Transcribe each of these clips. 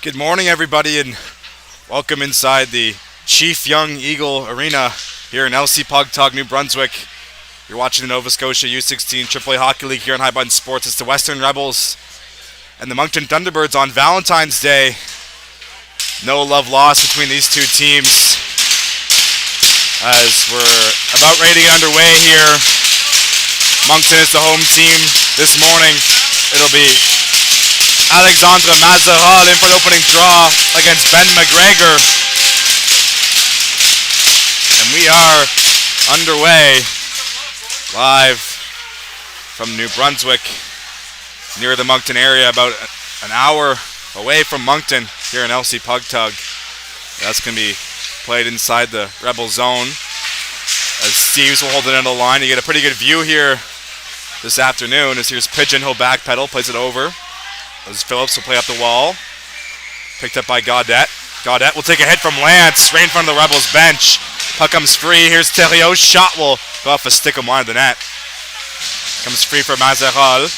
Good morning, everybody, and welcome inside the Chief Young Eagle Arena here in LC Pugtog, New Brunswick. You're watching the Nova Scotia U16 AAA Hockey League here on High Button Sports. It's the Western Rebels and the Moncton Thunderbirds on Valentine's Day. No love lost between these two teams as we're about ready to get underway here. Moncton is the home team this morning. It'll be Alexandre Mazeral in for the opening draw against Ben McGregor. And we are underway live from New Brunswick near the Moncton area, about an hour away from Moncton here in LC Pugtog. That's going to be played inside the Rebel zone as Steves will hold it into the line. You get a pretty good view here this afternoon as here's Pigeon, he'll backpedal, plays it over. As Phillips will play up the wall. Picked up by Gaudette. Gaudette will take a hit from Lance right in front of the Rebels bench. Puck comes free. Here's Theriault's shot will go off a stick of wide of the net. Comes free for Mazeral.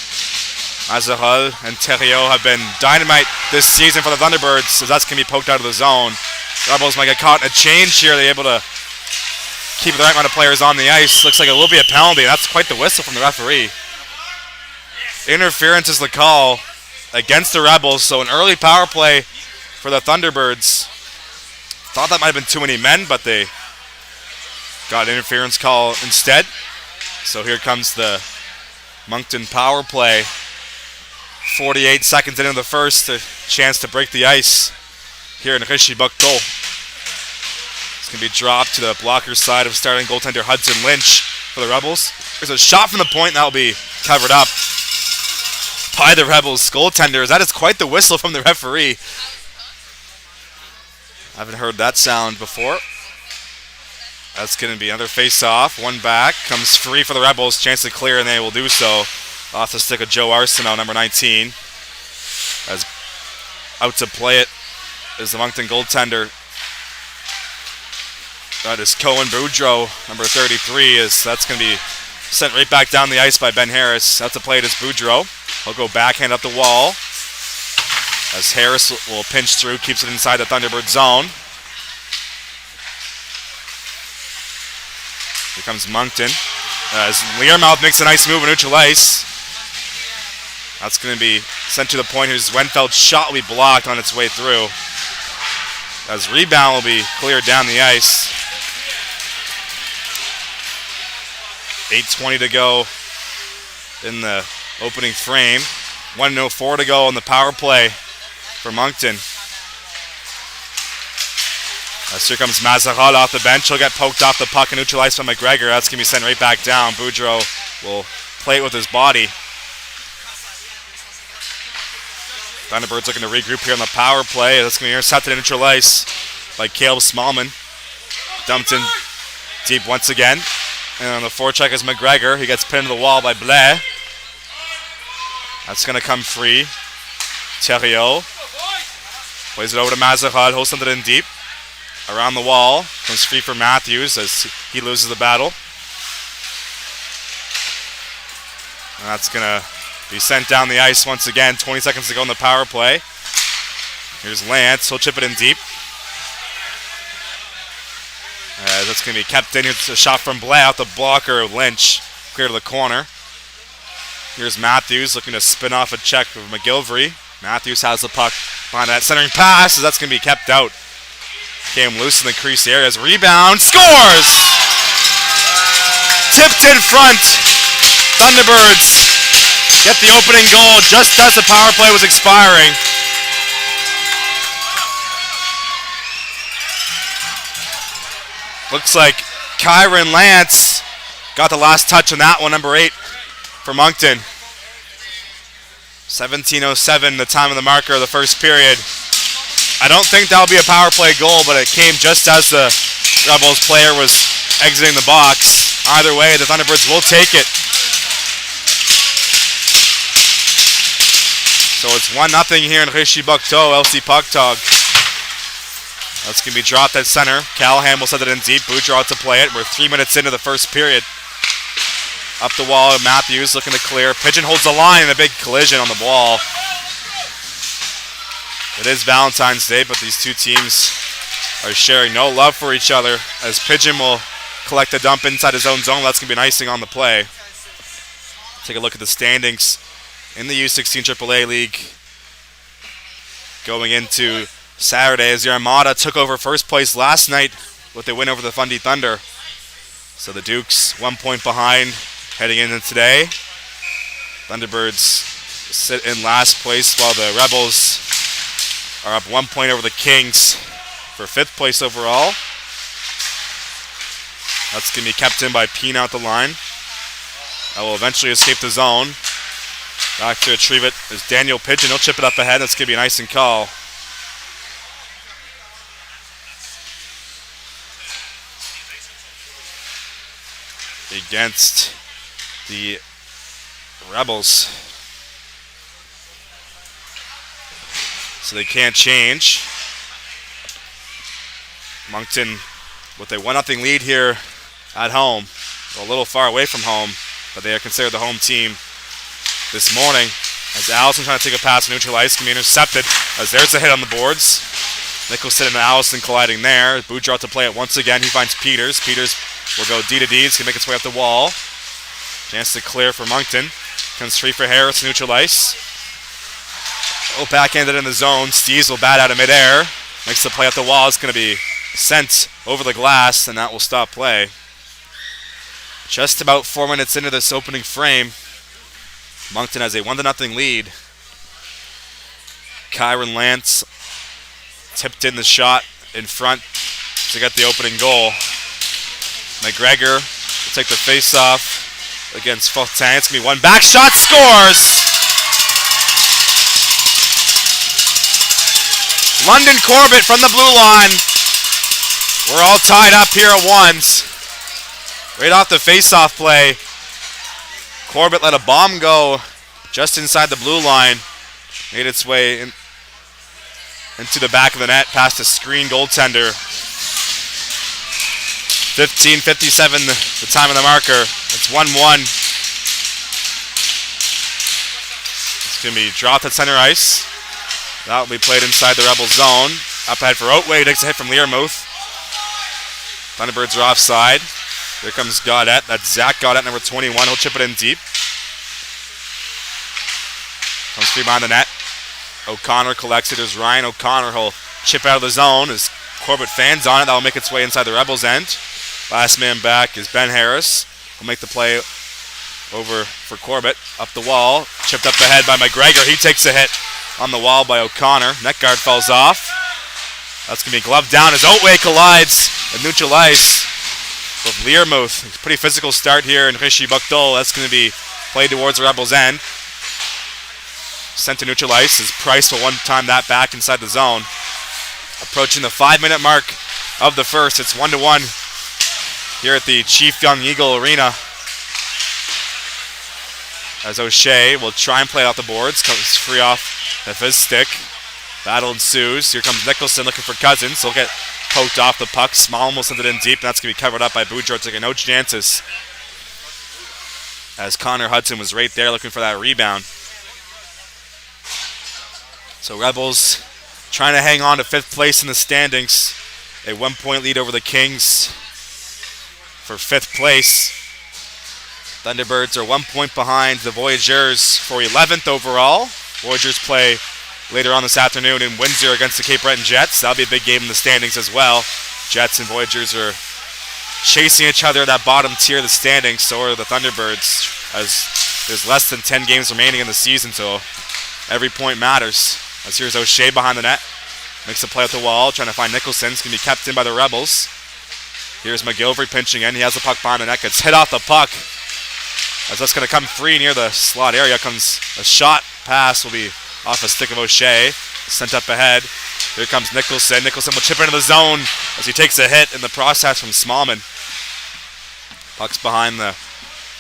Mazeral and Theriault have been dynamite this season for the Thunderbirds, so that's going to be poked out of the zone. The Rebels might get caught in a change here. They're able to keep the right amount of players on the ice. Looks like it will be a penalty. That's quite the whistle from the referee. Interference is the call against the Rebels, so an early power play for the Thunderbirds. Thought that might have been too many men, but they got an interference call instead. So here comes the Moncton power play. 48 seconds into the first, a chance to break the ice here in Rishi-Bucto. It's going to be dropped to the blocker side of starting goaltender Hudson Lynch for the Rebels. There's a shot from the point, that will be covered up by the Rebels goaltenders. That is quite the whistle from the referee. I haven't heard that sound before. That's going to be another face-off. One back. Comes free for the Rebels. Chance to clear, and they will do so. Off the stick of Joe Arsenault, number 19. As out to play it is the Moncton goaltender. That is Cohen Boudreau, number 33. That's going to be sent right back down the ice by Ben Harris. Out to play it is Boudreau. He'll go backhand up the wall as Harris will pinch through, keeps it inside the Thunderbird zone. Here comes Moncton as Learmouth makes a nice move on neutral ice. That's going to be sent to the point. Here's Wenfeld's shot will be blocked on its way through. As rebound will be cleared down the ice. 8:20 to go in the opening frame. 1:04 to go on the power play for Moncton. As here comes Mazeral off the bench. He'll get poked off the puck and neutralized by McGregor. That's going to be sent right back down. Boudreau will play it with his body. Thunderbirds looking to regroup here on the power play. That's going to be intercepted in neutral ice by Caleb Smallman. Dumped in deep once again. And on the forecheck is McGregor. He gets pinned to the wall by Blais. That's going to come free. Theriault plays it over to Mazeral. He'll send it in deep. Around the wall. Comes free for Matthews as he loses the battle. And that's going to be sent down the ice once again. 20 seconds to go in the power play. Here's Lance. He'll chip it in deep. That's going to be kept in. Here's a shot from Blais out the blocker. Lynch clear to the corner. Here's Matthews looking to spin off a check of McGilvery. Matthews has the puck behind that centering pass. That's going to be kept out. Came loose in the crease areas. Rebound. Scores! Tipped in front. Thunderbirds get the opening goal just as the power play was expiring. Looks like Kyron Lance got the last touch on that one, number 8 for Moncton. 17:07, the time of the marker of the first period. I don't think that'll be a power play goal, but it came just as the Rebels player was exiting the box. Either way, the Thunderbirds will take it. So it's 1-0 here in Rishi-Bucto, LC Pugtog. That's going to be dropped at center. Callahan will set it in deep. Boudreau out to play it. We're 3 minutes into the first period. Up the wall, Matthews looking to clear. Pigeon holds the line in a big collision on the wall. It is Valentine's Day, but these two teams are sharing no love for each other as Pigeon will collect a dump inside his own zone. That's going to be an icing on the play. Take a look at the standings in the U16 AAA League going into Saturday as the Armada took over first place last night with a win over the Fundy Thunder. So the Dukes 1 point behind heading into today. Thunderbirds sit in last place while the Rebels are up 1 point over the Kings for 5th place overall. That's going to be kept in by Peen out the line. That will eventually escape the zone. Back to retrieve it is Daniel Pigeon. He'll chip it up ahead. That's going to be an icing call. Against the Rebels. So they can't change. Moncton with a 1-0 lead here at home. A little far away from home, but they are considered the home team this morning. As Allison trying to take a pass neutral ice can be intercepted as there's a hit on the boards. Nicholson and Allison colliding there. Boudreau to play it once again. He finds Peters. Peters will go D to D. It's going to make its way up the wall. Chance to clear for Moncton. Comes free for Harris, neutral ice. Oh, backhanded in the zone. Steves will bat out of midair. Makes the play up the wall. It's going to be sent over the glass, and that will stop play. Just about 4 minutes into this opening frame, Moncton has a 1-0 lead. Kyron Lance tipped in the shot in front to get the opening goal. McGregor will take the face-off against Fortin. It's going to be one back shot, scores! London Corbett from the blue line. We're all tied up here at ones. Right off the face-off play, Corbett let a bomb go just inside the blue line. Made its way into the back of the net past a screen goaltender. 15:57 the time of the marker. It's 1-1. It's going to be dropped at center ice. That will be played inside the Rebel zone. Up ahead for Otway. Takes a hit from Learmouth. Thunderbirds are offside. Here comes Gaudette. That's Zach Gaudette, number 21. He'll chip it in deep. Comes free behind the net. O'Connor collects it. There's Ryan O'Connor. He'll chip out of the zone as Corbett fans on it. That will make its way inside the Rebels' end. Last man back is Ben Harris. He'll make the play over for Corbett. Up the wall. Chipped up ahead by McGregor. He takes a hit on the wall by O'Connor. Net guard falls off. That's going to be gloved down as Otway collides at neutral ice with Learmouth. It's a pretty physical start here in Rishi Bukdol. That's going to be played towards the Rebels' end. Sent to neutral ice as Price will one-time that back inside the zone. Approaching the 5-minute mark of the first. It's 1-1 here at the Chief Young Eagle Arena. As O'Shea will try and play it off the boards. Comes free off of his stick. Battle ensues. Here comes Nicholson looking for Cousins. He'll get poked off the puck. Small will send it in deep, and that's going to be covered up by Boudreau, taking no chances. As Connor Hudson was right there looking for that rebound. So Rebels trying to hang on to 5th place in the standings. A 1 point lead over the Kings for 5th place. Thunderbirds are 1 point behind the Voyageurs for 11th overall. Voyageurs play later on this afternoon in Windsor against the Cape Breton Jets. That'll be a big game in the standings as well. Jets and Voyageurs are chasing each other at that bottom tier of the standings. So are the Thunderbirds, as there's less than 10 games remaining in the season, so every point matters. As here's O'Shea behind the net. Makes a play at the wall, trying to find Nicholson. It's going to be kept in by the Rebels. Here's McGilvery pinching in. He has the puck behind the net. Gets hit off the puck. As that's going to come free near the slot area. Comes a shot pass. Will be off a stick of O'Shea. Sent up ahead. Here comes Nicholson. Nicholson will chip into the zone as he takes a hit in the process from Smallman. Puck's behind the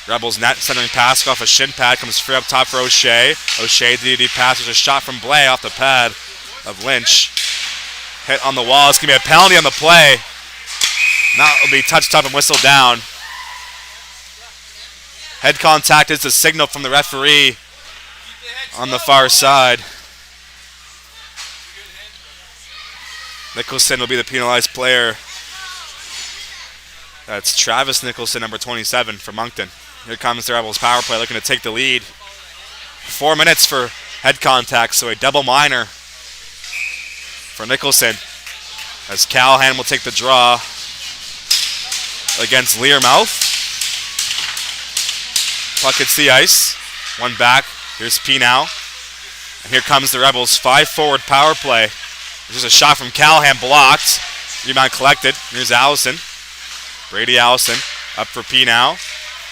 Rebels net. Centering pass off a shin pad. Comes free up top for O'Shea. O'Shea DD pass. There's a shot from Blay off the pad of Lynch. Hit on the wall. It's going to be a penalty on the play. Now it will be touched up and whistled down. Head contact is the signal from the referee on the far side. Nicholson will be the penalized player. That's Travis Nicholson, number 27 for Moncton. Here comes the Rebels power play, looking to take the lead. 4 minutes for head contact, so a double minor for Nicholson. As Callahan will take the draw against Learmouth. Puck hits the ice. One back. Here's P now. And here comes the Rebels' 5-forward power play. There's a shot from Callahan, blocked. Rebound collected. Here's Allison. Brady Allison up for P now.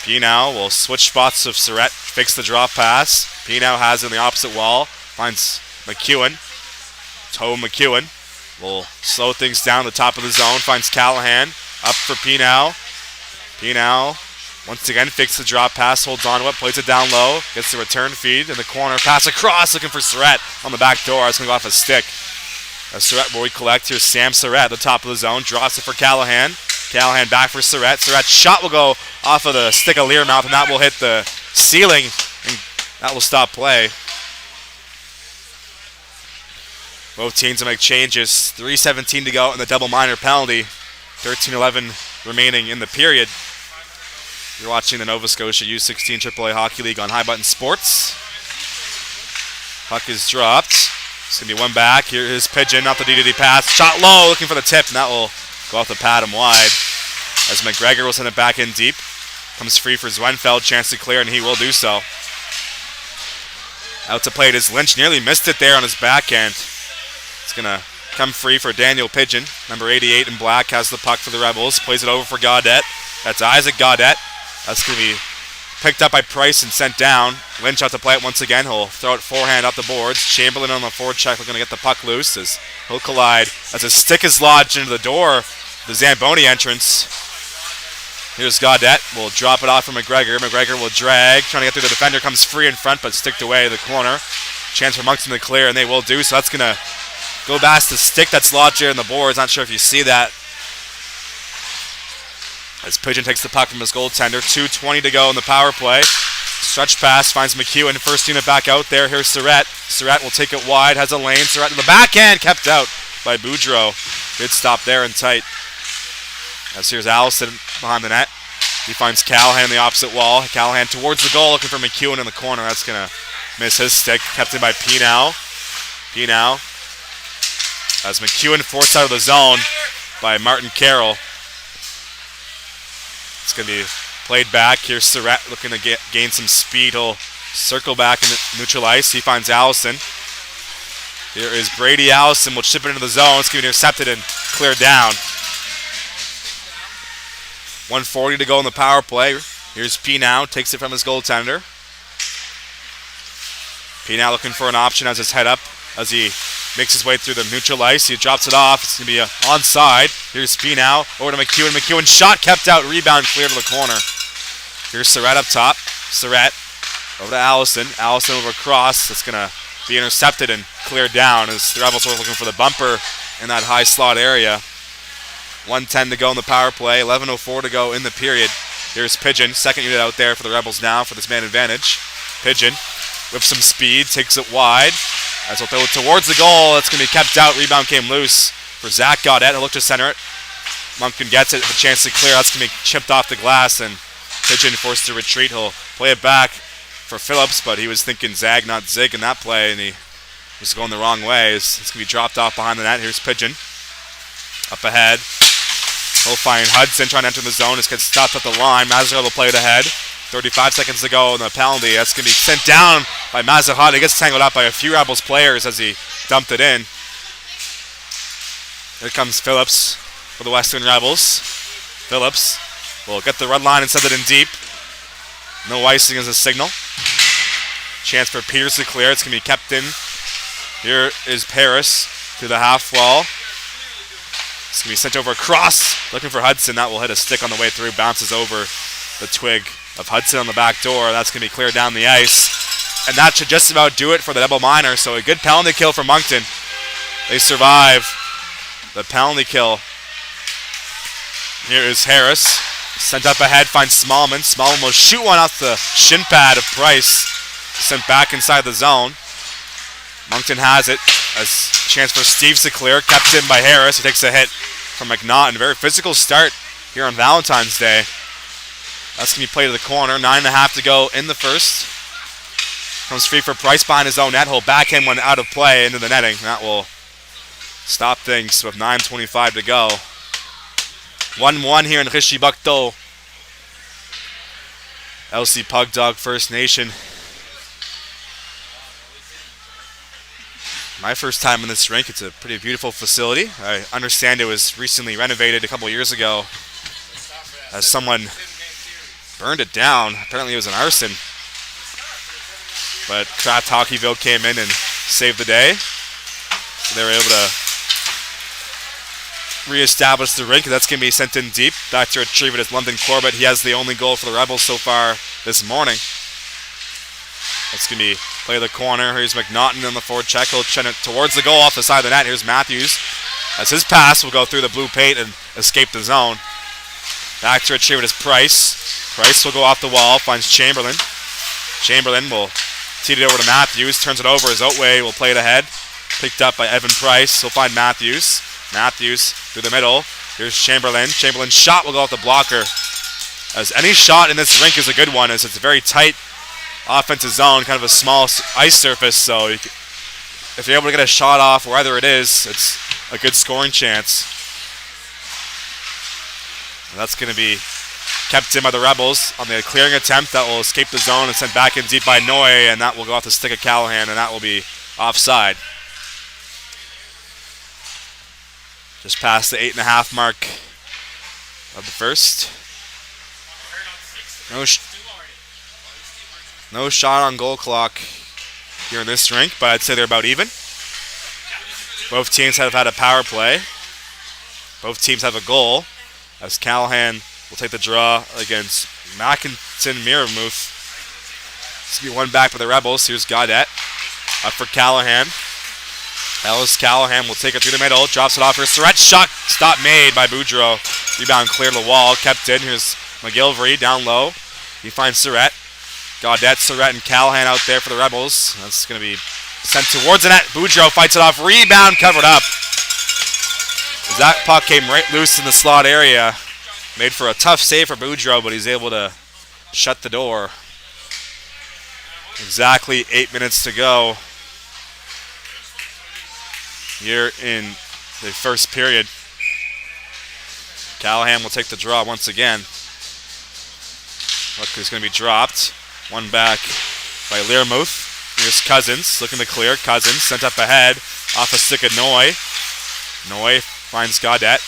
P now will switch spots with Surratt. Fakes the drop pass. P now has it on the opposite wall. Finds McEwen. Toe McEwen will slow things down the top of the zone. Finds Callahan. Up for P now. P now once again fakes the drop pass. Holds on to it. Plays it down low. Gets the return feed in the corner. Pass across. Looking for Surratt on the back door. It's going to go off a stick. As Surratt will recollect. Here's Sam Surratt at the top of the zone. Draws it for Callahan. Callahan back for Surratt. Surratt's shot will go off of the stick of Learmouth, and that will hit the ceiling, and that will stop play. Both teams will make changes. 3:17 to go in the double minor penalty. 13:11 remaining in the period. You're watching the Nova Scotia U16 AAA Hockey League on High Button Sports. Puck is dropped. It's going to be one back. Here is Pigeon off the D-to-D pass. Shot low, looking for the tip, and that will go off the pad and wide. As McGregor will send it back in deep. Comes free for Zwenfeld. Chance to clear, and he will do so. Out to play it is Lynch. Nearly missed it there on his backhand. It's going to come free for Daniel Pigeon. Number 88 in black has the puck for the Rebels. Plays it over for Gaudette. That's Isaac Gaudette. That's going to be picked up by Price and sent down. Lynch out to play it once again. He'll throw it forehand off the boards. Chamberlain on the forward check. We're going to get the puck loose as he'll collide. As a stick is lodged into the door, the Zamboni entrance. Here's Gaudette. Will drop it off from McGregor. McGregor will drag. Trying to get through the defender. Comes free in front, but sticked away to the corner. Chance for Moncton to clear, and they will do so. That's going to go past the stick that's lodged here in the boards. Not sure if you see that. As Pigeon takes the puck from his goaltender. 2:20 to go in the power play. Stretch pass finds McEwen. First unit back out there. Here's Surratt. Surratt will take it wide. Has a lane. Surratt to the backhand. Kept out by Boudreau. Good stop there and tight. As here's Allison behind the net. He finds Callahan on the opposite wall. Callahan towards the goal looking for McEwen in the corner. That's going to miss his stick. Kept in by Pinow. Pinow. As McEwen forced out of the zone by Martin Carroll. It's going to be played back. Here's Surratt looking to gain some speed. He'll circle back and neutral ice. He finds Allison. Here is Brady Allison. Will chip it into the zone. It's going to be intercepted and cleared down. 1:40 to go in the power play. Here's P now. Takes it from his goaltender. P now looking for an option as his head up as he makes his way through the neutral ice. He drops it off. It's going to be onside. Here's P now. Over to McEwen. McEwen shot kept out. Rebound clear to the corner. Here's Surratt up top. Surratt over to Allison. Allison over cross. It's going to be intercepted and cleared down as the Rebels were looking for the bumper in that high slot area. 1:10 to go in the power play. 11:04 to go in the period. Here's Pigeon. Second unit out there for the Rebels now for this man advantage. Pigeon with some speed. Takes it wide. As he'll throw it towards the goal. That's going to be kept out. Rebound came loose for Zach Gaudette. He'll look to center it. Moncton gets it. A chance to clear. That's going to be chipped off the glass. And Pigeon forced to retreat. He'll play it back for Phillips. But he was thinking zag, not zig in that play. And he was going the wrong way. It's going to be dropped off behind the net. Here's Pigeon. Up ahead. He'll find Hudson trying to enter the zone. Just gets stopped at the line. Mazarod will play it ahead. 35 seconds to go in the penalty. That's going to be sent down by Mazahad. He gets tangled up by a few Rebels players as he dumped it in. Here comes Phillips for the Western Rebels. Phillips will get the red line and send it in deep. No icing as a signal. Chance for Peters to clear. It's going to be kept in. Here is Paris to the half wall. It's going to be sent over across. Looking for Hudson. That will hit a stick on the way through. Bounces over the twig of Hudson on the back door. That's going to be cleared down the ice. And that should just about do it for the double minor. So a good penalty kill for Moncton. They survive the penalty kill. Here is Harris. Sent up ahead, finds Smallman. Smallman will shoot one off the shin pad of Price. Sent back inside the zone. Moncton has it as a chance for Steves to clear. Kept in by Harris. He takes a hit from McNaughton. Very physical start here on Valentine's Day. That's going to be played to the corner. 9.5 to go in the first. Comes free for Price behind his own net. He'll backhand one out of play into the netting. That will stop things with 9:25 to go. 1-1 here in Rishi-Bucto. LC Pugdog First Nation. My first time in this rink. It's a pretty beautiful facility. I understand it was recently renovated a couple years ago as someone burned it down. Apparently it was an arson. But Kraft Hockeyville came in and saved the day. So they were able to reestablish the rink. That's going to be sent in deep. Back to retrieve it is London Corbett. He has the only goal for the Rebels so far this morning. That's going to be play to the corner. Here's McNaughton on the forward check. He'll send it towards the goal off the side of the net. Here's Matthews. As his pass will go through the blue paint and escape the zone. Back to retrieve it is Price. Price will go off the wall. Finds Chamberlain. Chamberlain will teed it over to Matthews. Turns it over as Otway will play it ahead. Picked up by Evan Price. He'll find Matthews. Matthews through the middle. Here's Chamberlain. Chamberlain's shot will go off the blocker. As any shot in this rink is a good one, as it's a very tight offensive zone, kind of a small ice surface, so if you're able to get a shot off wherever it is, it's a good scoring chance. And that's going to be kept in by the Rebels on the clearing attempt. That will escape the zone and sent back in deep by Noy, and that will go off the stick of Callahan, and that will be offside. Just past the 8.5 mark of the first. No shot on goal clock here in this rink, but I'd say they're about even. Both teams have had a power play. Both teams have a goal, as Callahan will take the draw against Mackinson Miramuth. This will be one back for the Rebels. Here's Gaudet. Up for Callahan. Ellis Callahan will take it through the middle. Drops it off for Surratt. Shot stop made by Boudreau. Rebound cleared the wall. Kept in. Here's McGilvery down low. He finds Surratt. Gaudet, Surratt, and Callahan out there for the Rebels. That's going to be sent towards the net. Boudreau fights it off. Rebound covered up. As that puck came right loose in the slot area. Made for a tough save for Boudreau, but he's able to shut the door. Exactly 8 minutes to go here in the first period. Callahan will take the draw once again. Look who's going to be dropped. One back by Learmouth. Here's Cousins looking to clear. Cousins sent up ahead off a stick of Noy. Noy finds Gaudet,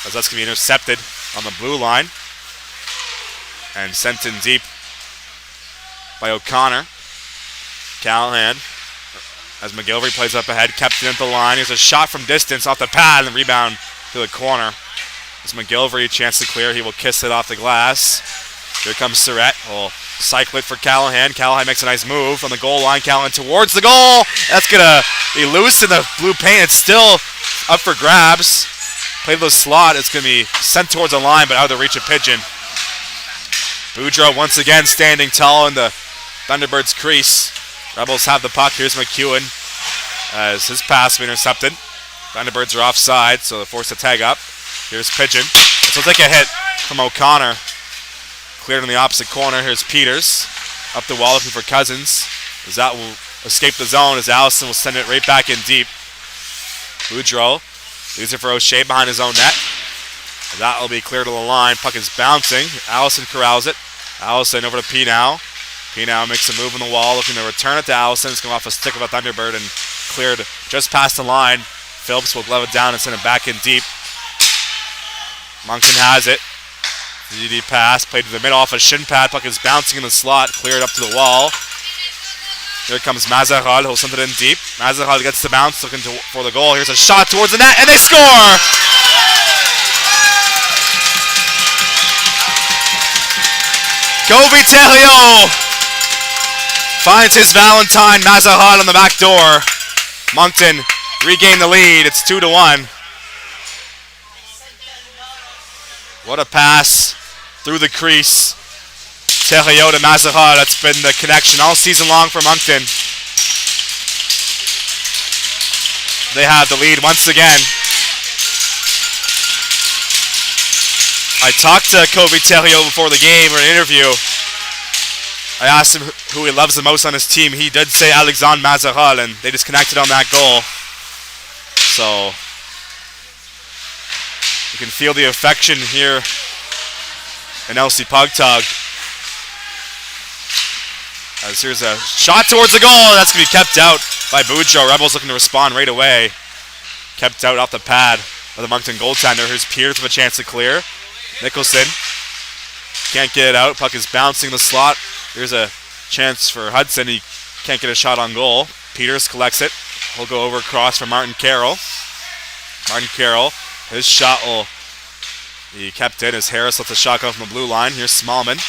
as that's going to be intercepted on the blue line and sent in deep by O'Connor. Callahan, as McGilvery plays up ahead, kept it at the line. Here's a shot from distance off the pad and the rebound to the corner. As McGilvery, a chance to clear, he will kiss it off the glass. Here comes Surratt. Will cycle it for Callahan. Callahan makes a nice move on the goal line. Callahan towards the goal. That's going to be loose in the blue paint. It's still up for grabs. Played to the slot. It's going to be sent towards the line, but out of the reach of Pigeon. Boudreau once again standing tall in the Thunderbirds crease. Rebels have the puck. Here's McEwen as his pass will be intercepted. Thunderbirds are offside, so they're forced to tag up. Here's Pigeon. This will take a hit from O'Connor. Cleared in the opposite corner. Here's Peters. Up the wall looking for Cousins. As that will escape the zone as Allison will send it right back in deep. Boudreau leaves it for O'Shea behind his own net. That will be cleared to the line. Puck is bouncing. Allison corrals it. Allison over to Pinow. Pinow makes a move on the wall looking to return it to Allison. It's going off a stick of a Thunderbird and cleared just past the line. Phillips will glove it down and send it back in deep. Moncton has it. DD pass, played to the middle off a shin pad. Puck is bouncing in the slot, cleared up to the wall. Here comes Mazarol, who'll send it in deep. Mazarol gets the bounce, looking for the goal. Here's a shot towards the net, and they score! Govi Terrio finds his Valentine. Mazarol on the back door. Moncton regain the lead. It's 2-1. What a pass through the crease. Terrio to Mazarol. That's been the connection all season long for Moncton. they have the lead once again. I talked to Kobe Theriault before the game or an interview. I asked him who he loves the most on his team. He did say Alexandre Mazaral, and they just connected on that goal. So you can feel the affection here in LC Pugtog. As here's a shot towards the goal. That's going to be kept out by Boudreaux. Rebels looking to respond right away. Kept out off the pad of the Moncton goaltender. Here's Pierce with a chance to clear. Nicholson can't get it out. Puck is bouncing the slot. Here's a chance for Hudson. He can't get a shot on goal. Peters collects it. He'll go over across for Martin Carroll. Martin Carroll. His shot will be kept in as Harris lets the shot come from the blue line. Here's Smallman.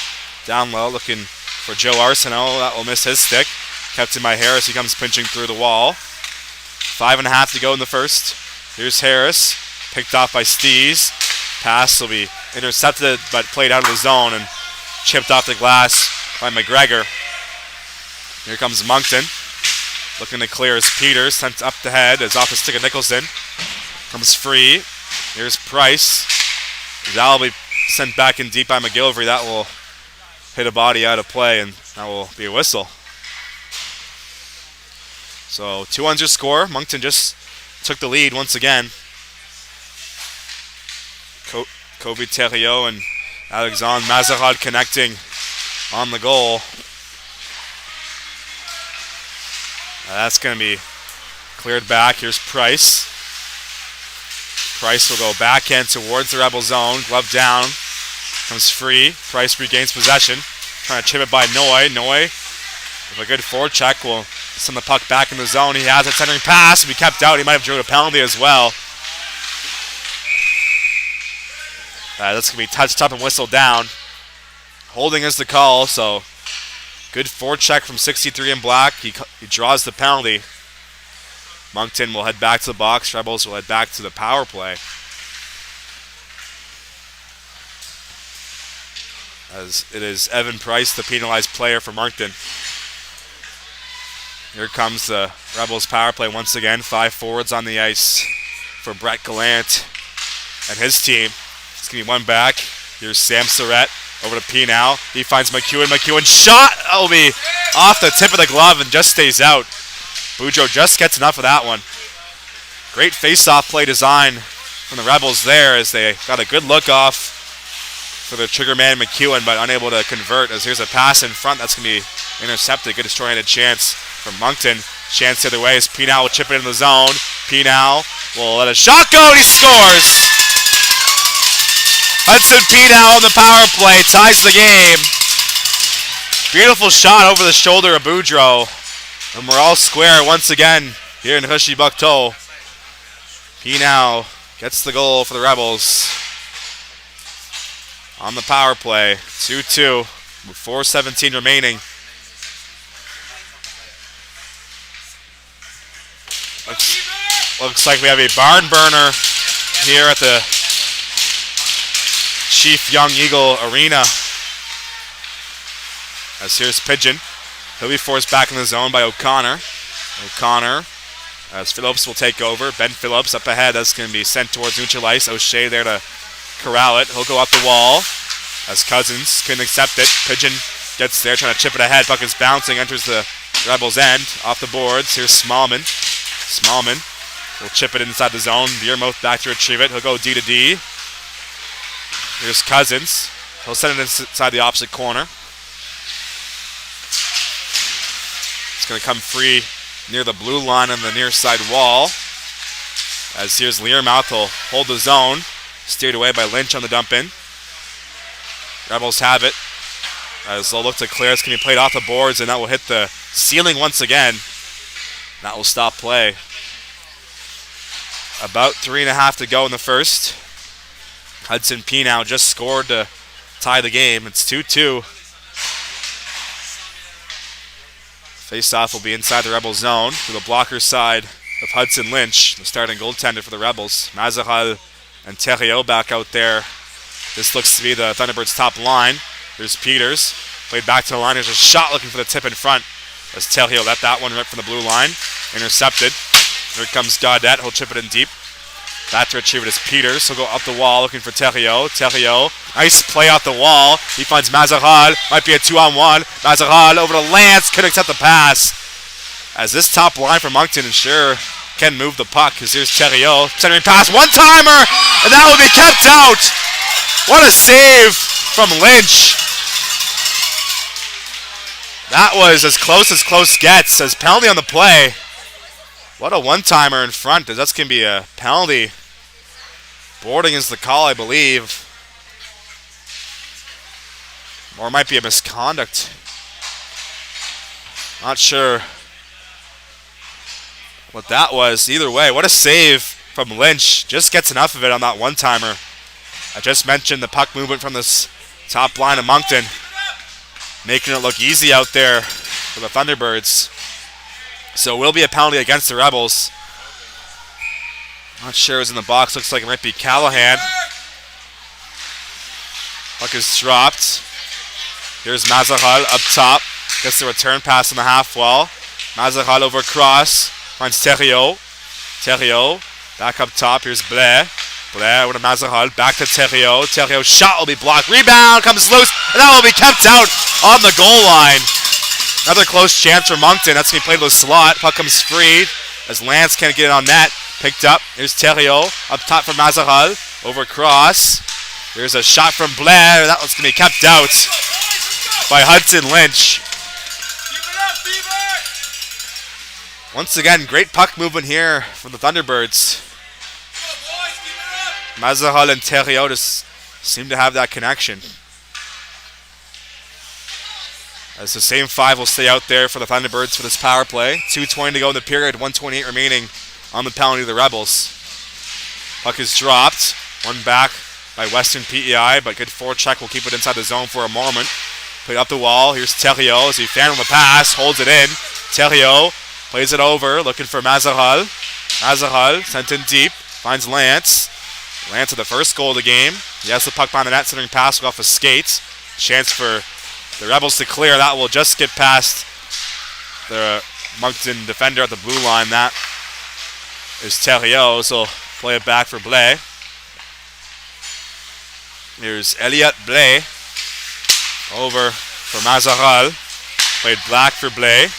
Down low looking for Joe Arsenault. That will miss his stick. Kept in by Harris. He comes pinching through the wall. 5.5 to go in the first. Here's Harris. Picked off by Stees. Pass will be intercepted but played out of the zone and chipped off the glass by McGregor. Here comes Moncton. Looking to clear as Peters. Sent up the head as off the stick of Nicholson. Comes free. Here's Price. That will be sent back in deep by McGilvery. That will hit a body out of play and that will be a whistle. So 2-1 your score. Moncton just took the lead once again. Kobe Theriault and Alexandre Mazaral connecting on the goal. That's going to be cleared back. Here's Price. Price will go backhand towards the Rebel zone. Glove down. Comes free. Price regains possession. Trying to chip it by Noy. Noy with a good forecheck will send the puck back in the zone. He has a centering pass. Will be kept out. He might have drew a penalty as well. That's going to be touched up and whistled down. Holding is the call, so good forecheck from 63 in black. He draws the penalty. Moncton will head back to the box. Rebels will head back to the power play. As it is Evan Price, the penalized player for Moncton. Here comes the Rebels power play once again. 5 forwards on the ice for Brett Gallant and his team. It's going to be one back. Here's Sam Surratt over to P now. He finds McEwen. McEwen shot. That will be off the tip of the glove and just stays out. Boudreaux just gets enough of that one. Great face-off play design from the Rebels there as they got a good look off for the trigger man McEwen, but unable to convert as here's a pass in front that's going to be intercepted. Good destroy-handed chance from Moncton. Chance the other way as P now will chip it in the zone. P now will let a shot go and he scores. Hudson P now on the power play ties the game. Beautiful shot over the shoulder of Boudreaux. And we're all square once again here in Hushy Bucktoe. P now gets the goal for the Rebels on the power play. 2-2 with 4:17 remaining. Looks like we have a barn burner here at the Chief Young Eagle Arena. As here's Pigeon. He'll be forced back in the zone by O'Connor. O'Connor, as Phillips will take over. Ben Phillips up ahead. That's going to be sent towards neutral ice. O'Shea there to corral it. He'll go up the wall as Cousins couldn't accept it. Pigeon gets there, trying to chip it ahead. Puck is bouncing, enters the Rebels' end. Off the boards. Here's Smallman. Smallman will chip it inside the zone. Biermouth back to retrieve it. He'll go D to D. Here's Cousins. He'll send it inside the opposite corner. It's going to come free near the blue line on the near side wall. As here's Learmouth, he'll hold the zone. Steered away by Lynch on the dump in. Rebels have it. As they'll look to clear, it's going to be played off the boards, and that will hit the ceiling once again. That will stop play. About 3.5 to go in the first. Hudson P now just scored to tie the game. It's 2-2. Face-off will be inside the Rebels zone to the blocker side of Hudson Lynch, the starting goaltender for the Rebels. Mazaral and Theriault back out there. This looks to be the Thunderbirds' top line. There's Peters. Played back to the line. There's a shot looking for the tip in front as Theriault let that one rip from the blue line. Intercepted. Here comes Gaudette. He'll chip it in deep. Back to retrieve it is Peters. He'll go up the wall looking for Theriault. Theriault, nice play off the wall. He finds Mazaral. Might be a 2-on-1. Mazaral over to Lance. Couldn't accept the pass. As this top line for Moncton sure can move the puck. Because here's Theriault. Centering pass. One-timer. And that will be kept out. What a save from Lynch. That was as close gets. As penalty on the play. What a one-timer in front. That's going to be a penalty. Boarding is the call, I believe. Or it might be a misconduct. Not sure what that was. Either way, what a save from Lynch. Just gets enough of it on that one-timer. I just mentioned the puck movement from this top line of Moncton. Making it look easy out there for the Thunderbirds. So it will be a penalty against the Rebels. Not sure who's in the box. Looks like it might be Callahan. Puck is dropped. Here's Mazaral up top. Gets the return pass on the half wall. Mazaral over cross. Finds Theriault. Theriault back up top. Here's Blais. Blais over to Mazaral. Back to Theriault. Theriault's shot will be blocked. Rebound comes loose. And that will be kept out on the goal line. Another close chance for Moncton. That's going to be played to the slot. Puck comes free as Lance can't get it on net. Picked up. Here's Theriault. Up top for Mazaral. Over cross. Here's a shot from Blair. That one's going to be kept out by Hudson Lynch. Once again, great puck movement here from the Thunderbirds. Mazaral and Theriault just seem to have that connection. As the same five will stay out there for the Thunderbirds for this power play. 2:20 to go in the period, 1:28 remaining on the penalty of the Rebels. Puck is dropped. One back by Western PEI, but good forecheck will keep it inside the zone for a moment. Played up the wall. Here's Theriault as he fanned on the pass, holds it in. Theriault plays it over, looking for Mazaral. Mazaral sent in deep, finds Lance. Lance with the first goal of the game. He has the puck behind the net, centering pass off his skates. Chance for the Rebels to clear. That will just get past the Moncton defender at the blue line. That is Theriault, so play it back for Blais. Here's Elliott Blais. Over for Mazaral. Played back for Blais.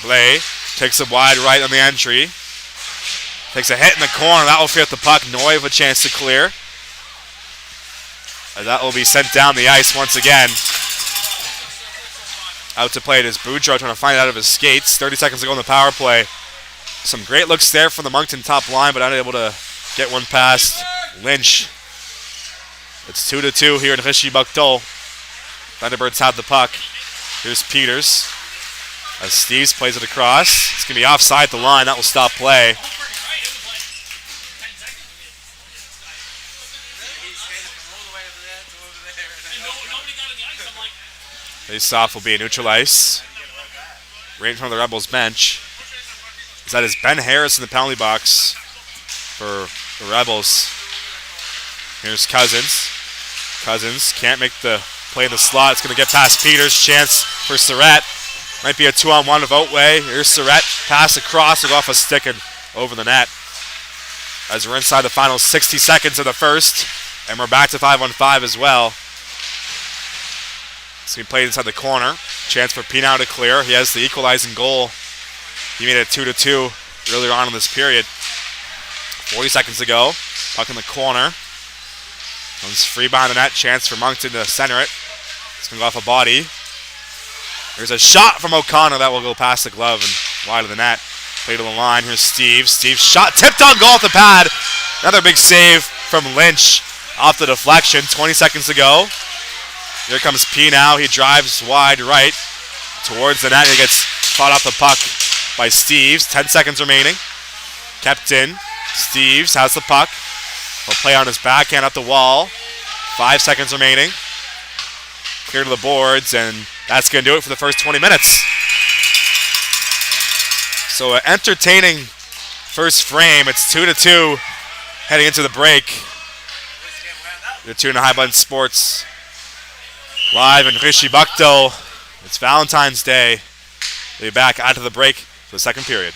Blais takes a wide right on the entry. Takes a hit in the corner. That will fit the puck. Noy with a chance to clear. And that will be sent down the ice once again. Out to play it is Boudreau trying to find it out of his skates. 30 seconds to go in the power play. Some great looks there from the Moncton top line, but unable to get one past Lynch. It's 2-2 here in Richer-Buctol. Thunderbirds have the puck. Here's Peters. As Steves plays it across. It's going to be offside the line. That will stop play. Face-off will be a neutral ice. Right in front of the Rebels bench. That is Ben Harris in the penalty box for the Rebels. Here's Cousins. Cousins can't make the play in the slot. It's going to get past Peters. Chance for Surratt. Might be a 2-on-1 with Oatway. Here's Surratt. Pass across. It'll go off a stick and over the net. As we're inside the final 60 seconds of the first. And we're back to 5-on-5 as well. It's going to be played inside the corner. Chance for Pinau to clear. He has the equalizing goal. He made it 2-2 earlier on in this period. 40 seconds to go. Puck in the corner. Comes free behind the net. Chance for Moncton to center it. It's going to go off a body. There's a shot from O'Connor that will go past the glove and wide of the net. Play to the line. Here's Steve. Steve's shot tipped on goal off the pad. Another big save from Lynch off the deflection. 20 seconds to go. Here comes Pinau. He drives wide right towards the net. He gets fought off the puck by Steves. 10 seconds remaining. Kept in. Steves has the puck. He'll play on his backhand up the wall. 5 seconds remaining. Clear to the boards, and that's going to do it for the first 20 minutes. So an entertaining first frame. It's 2-2 heading into the break. You're tuned to High Button Sports. Live in Richer-Buctol. It's Valentine's Day. We'll be back after the break for the second period.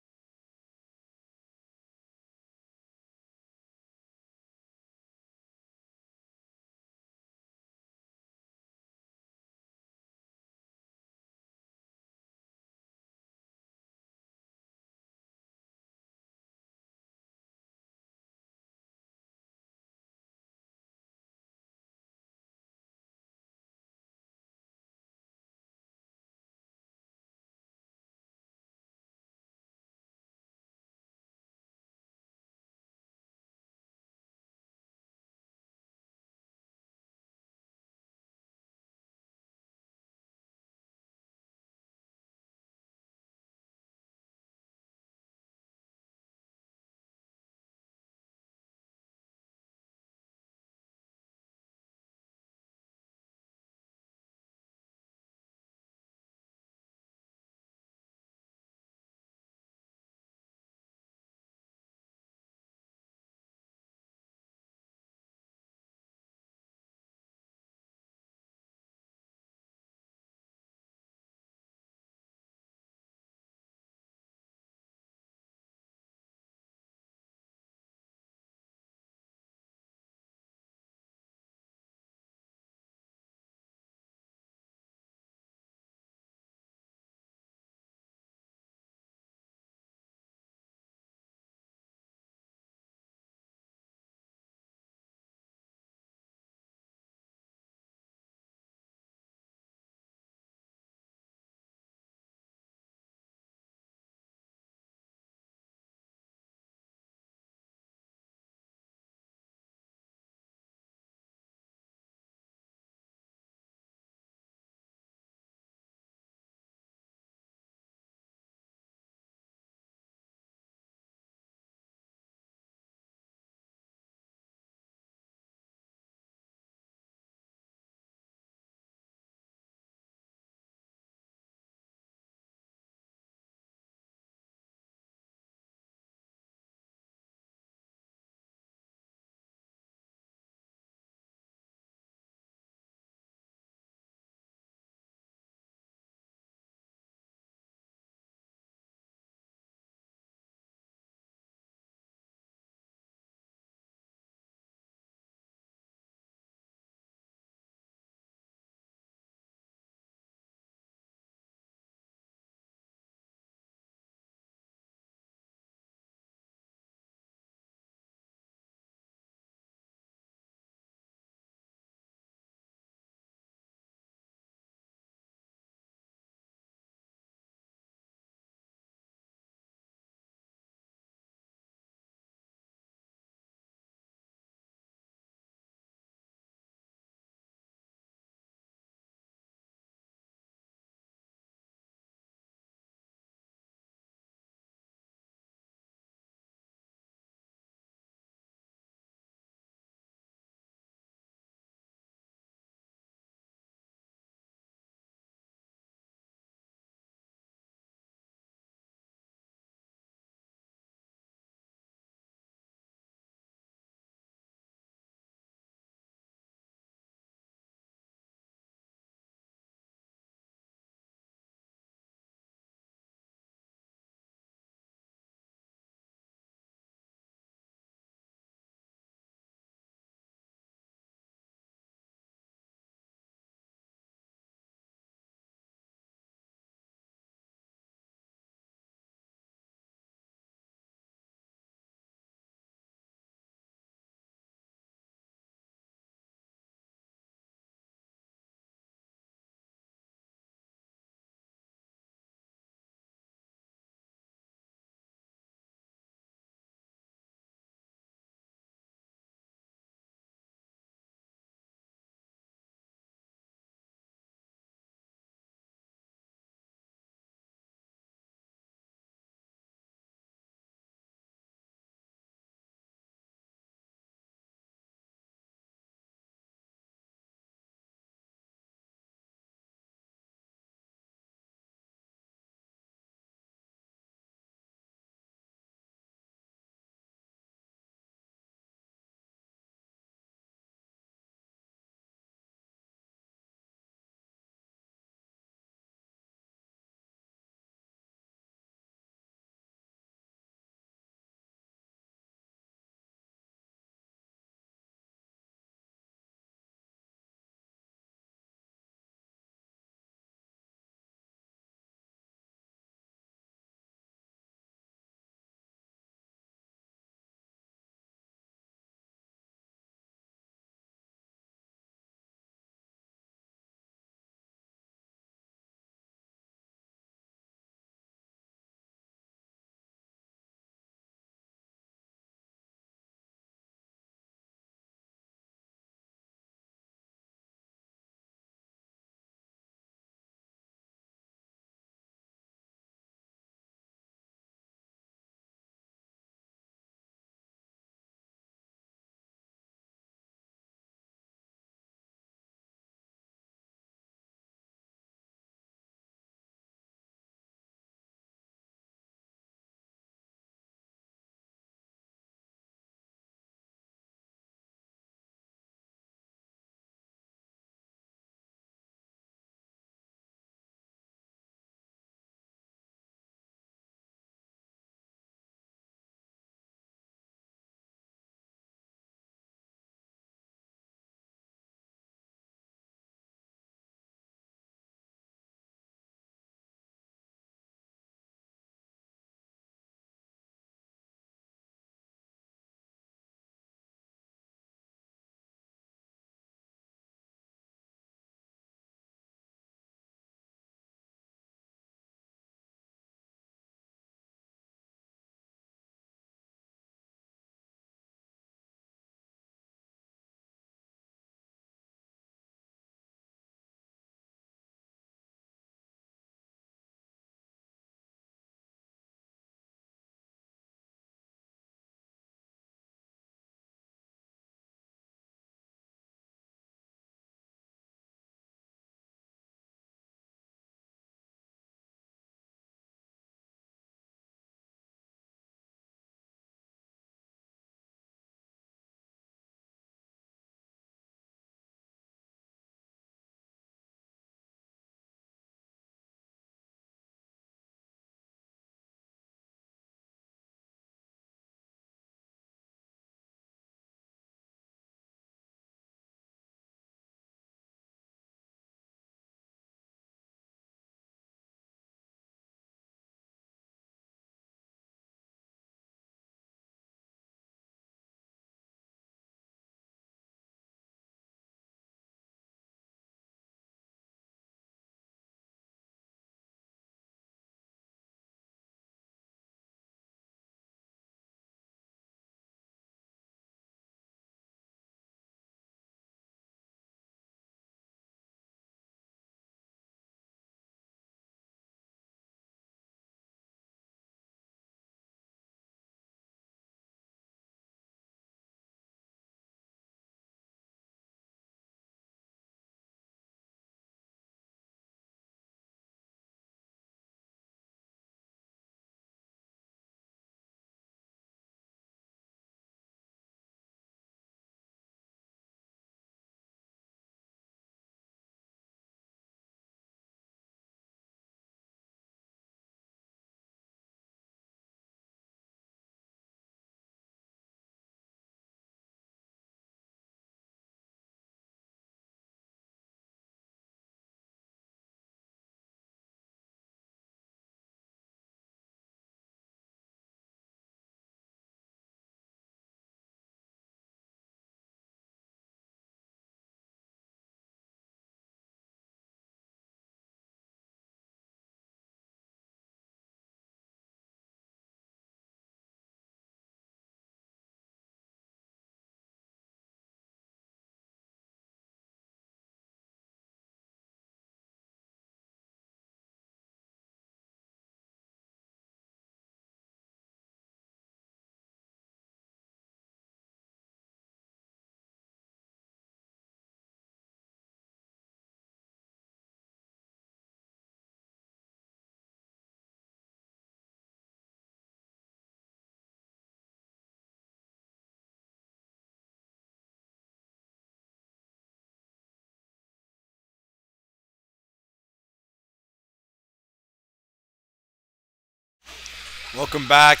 Welcome back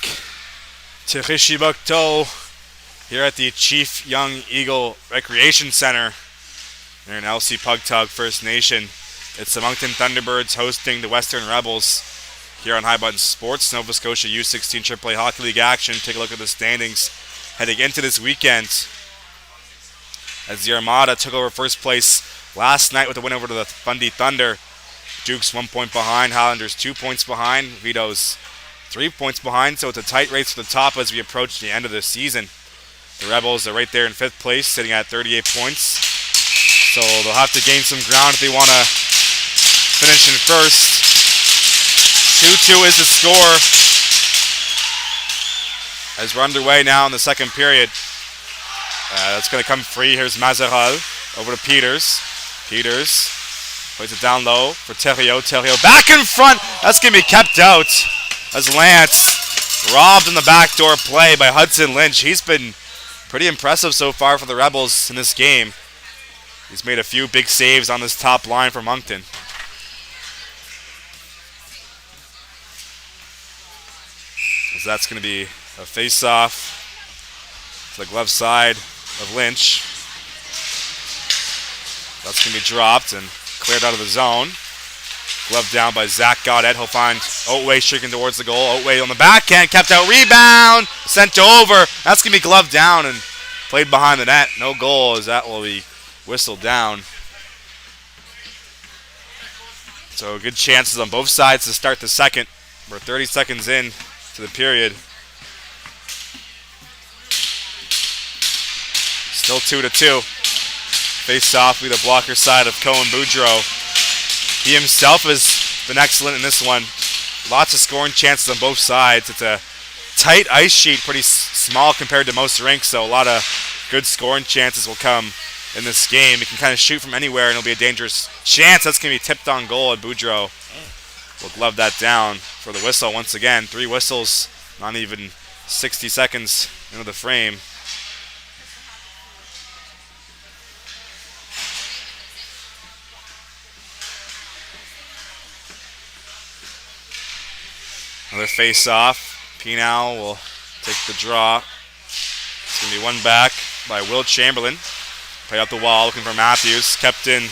to Rishibokto here at the Chief Young Eagle Recreation Center here in LC Pugtug First Nation. It's the Moncton Thunderbirds hosting the Western Rebels here on High Button Sports. Nova Scotia U16 AAA Hockey League action. Take a look at the standings heading into this weekend as the Armada took over first place last night with a win over to the Fundy Thunder. Duke's 1 point behind, Highlanders 2 points behind, Vito's 3 points behind, so it's a tight race for the top as we approach the end of the season. The Rebels are right there in 5th place, sitting at 38 points. So they'll have to gain some ground if they want to finish in first. 2-2 is the score as we're underway now in the second period. That's going to come free. Here's Mazeral over to Peters. Peters plays it down low for Theriault. Theriault back in front. That's going to be kept out as Lance robbed in the backdoor play by Hudson Lynch. He's been pretty impressive so far for the Rebels in this game. He's made a few big saves on this top line for Moncton. So that's going to be a face-off to the glove side of Lynch. That's going to be dropped and cleared out of the zone. Glove down by Zach Goddard. He'll find Otway streaking towards the goal. Otway on the backhand, kept out, rebound, sent over. That's going to be gloved down and played behind the net. No goal as that will be whistled down. So good chances on both sides to start the second. We're 30 seconds in to the period. Still 2-2. Face off with the blocker side of Cohen Boudreau. He himself has been excellent in this one. Lots of scoring chances on both sides. It's a tight ice sheet, pretty small compared to most rinks, so a lot of good scoring chances will come in this game. He can kind of shoot from anywhere, and it'll be a dangerous chance. That's going to be tipped on goal, and Boudreau will glove that down for the whistle once again. 3 whistles, not even 60 seconds into the frame. Another face-off. Pinal will take the draw. It's going to be one back by Will Chamberlain. Play out the wall, looking for Matthews. Kept in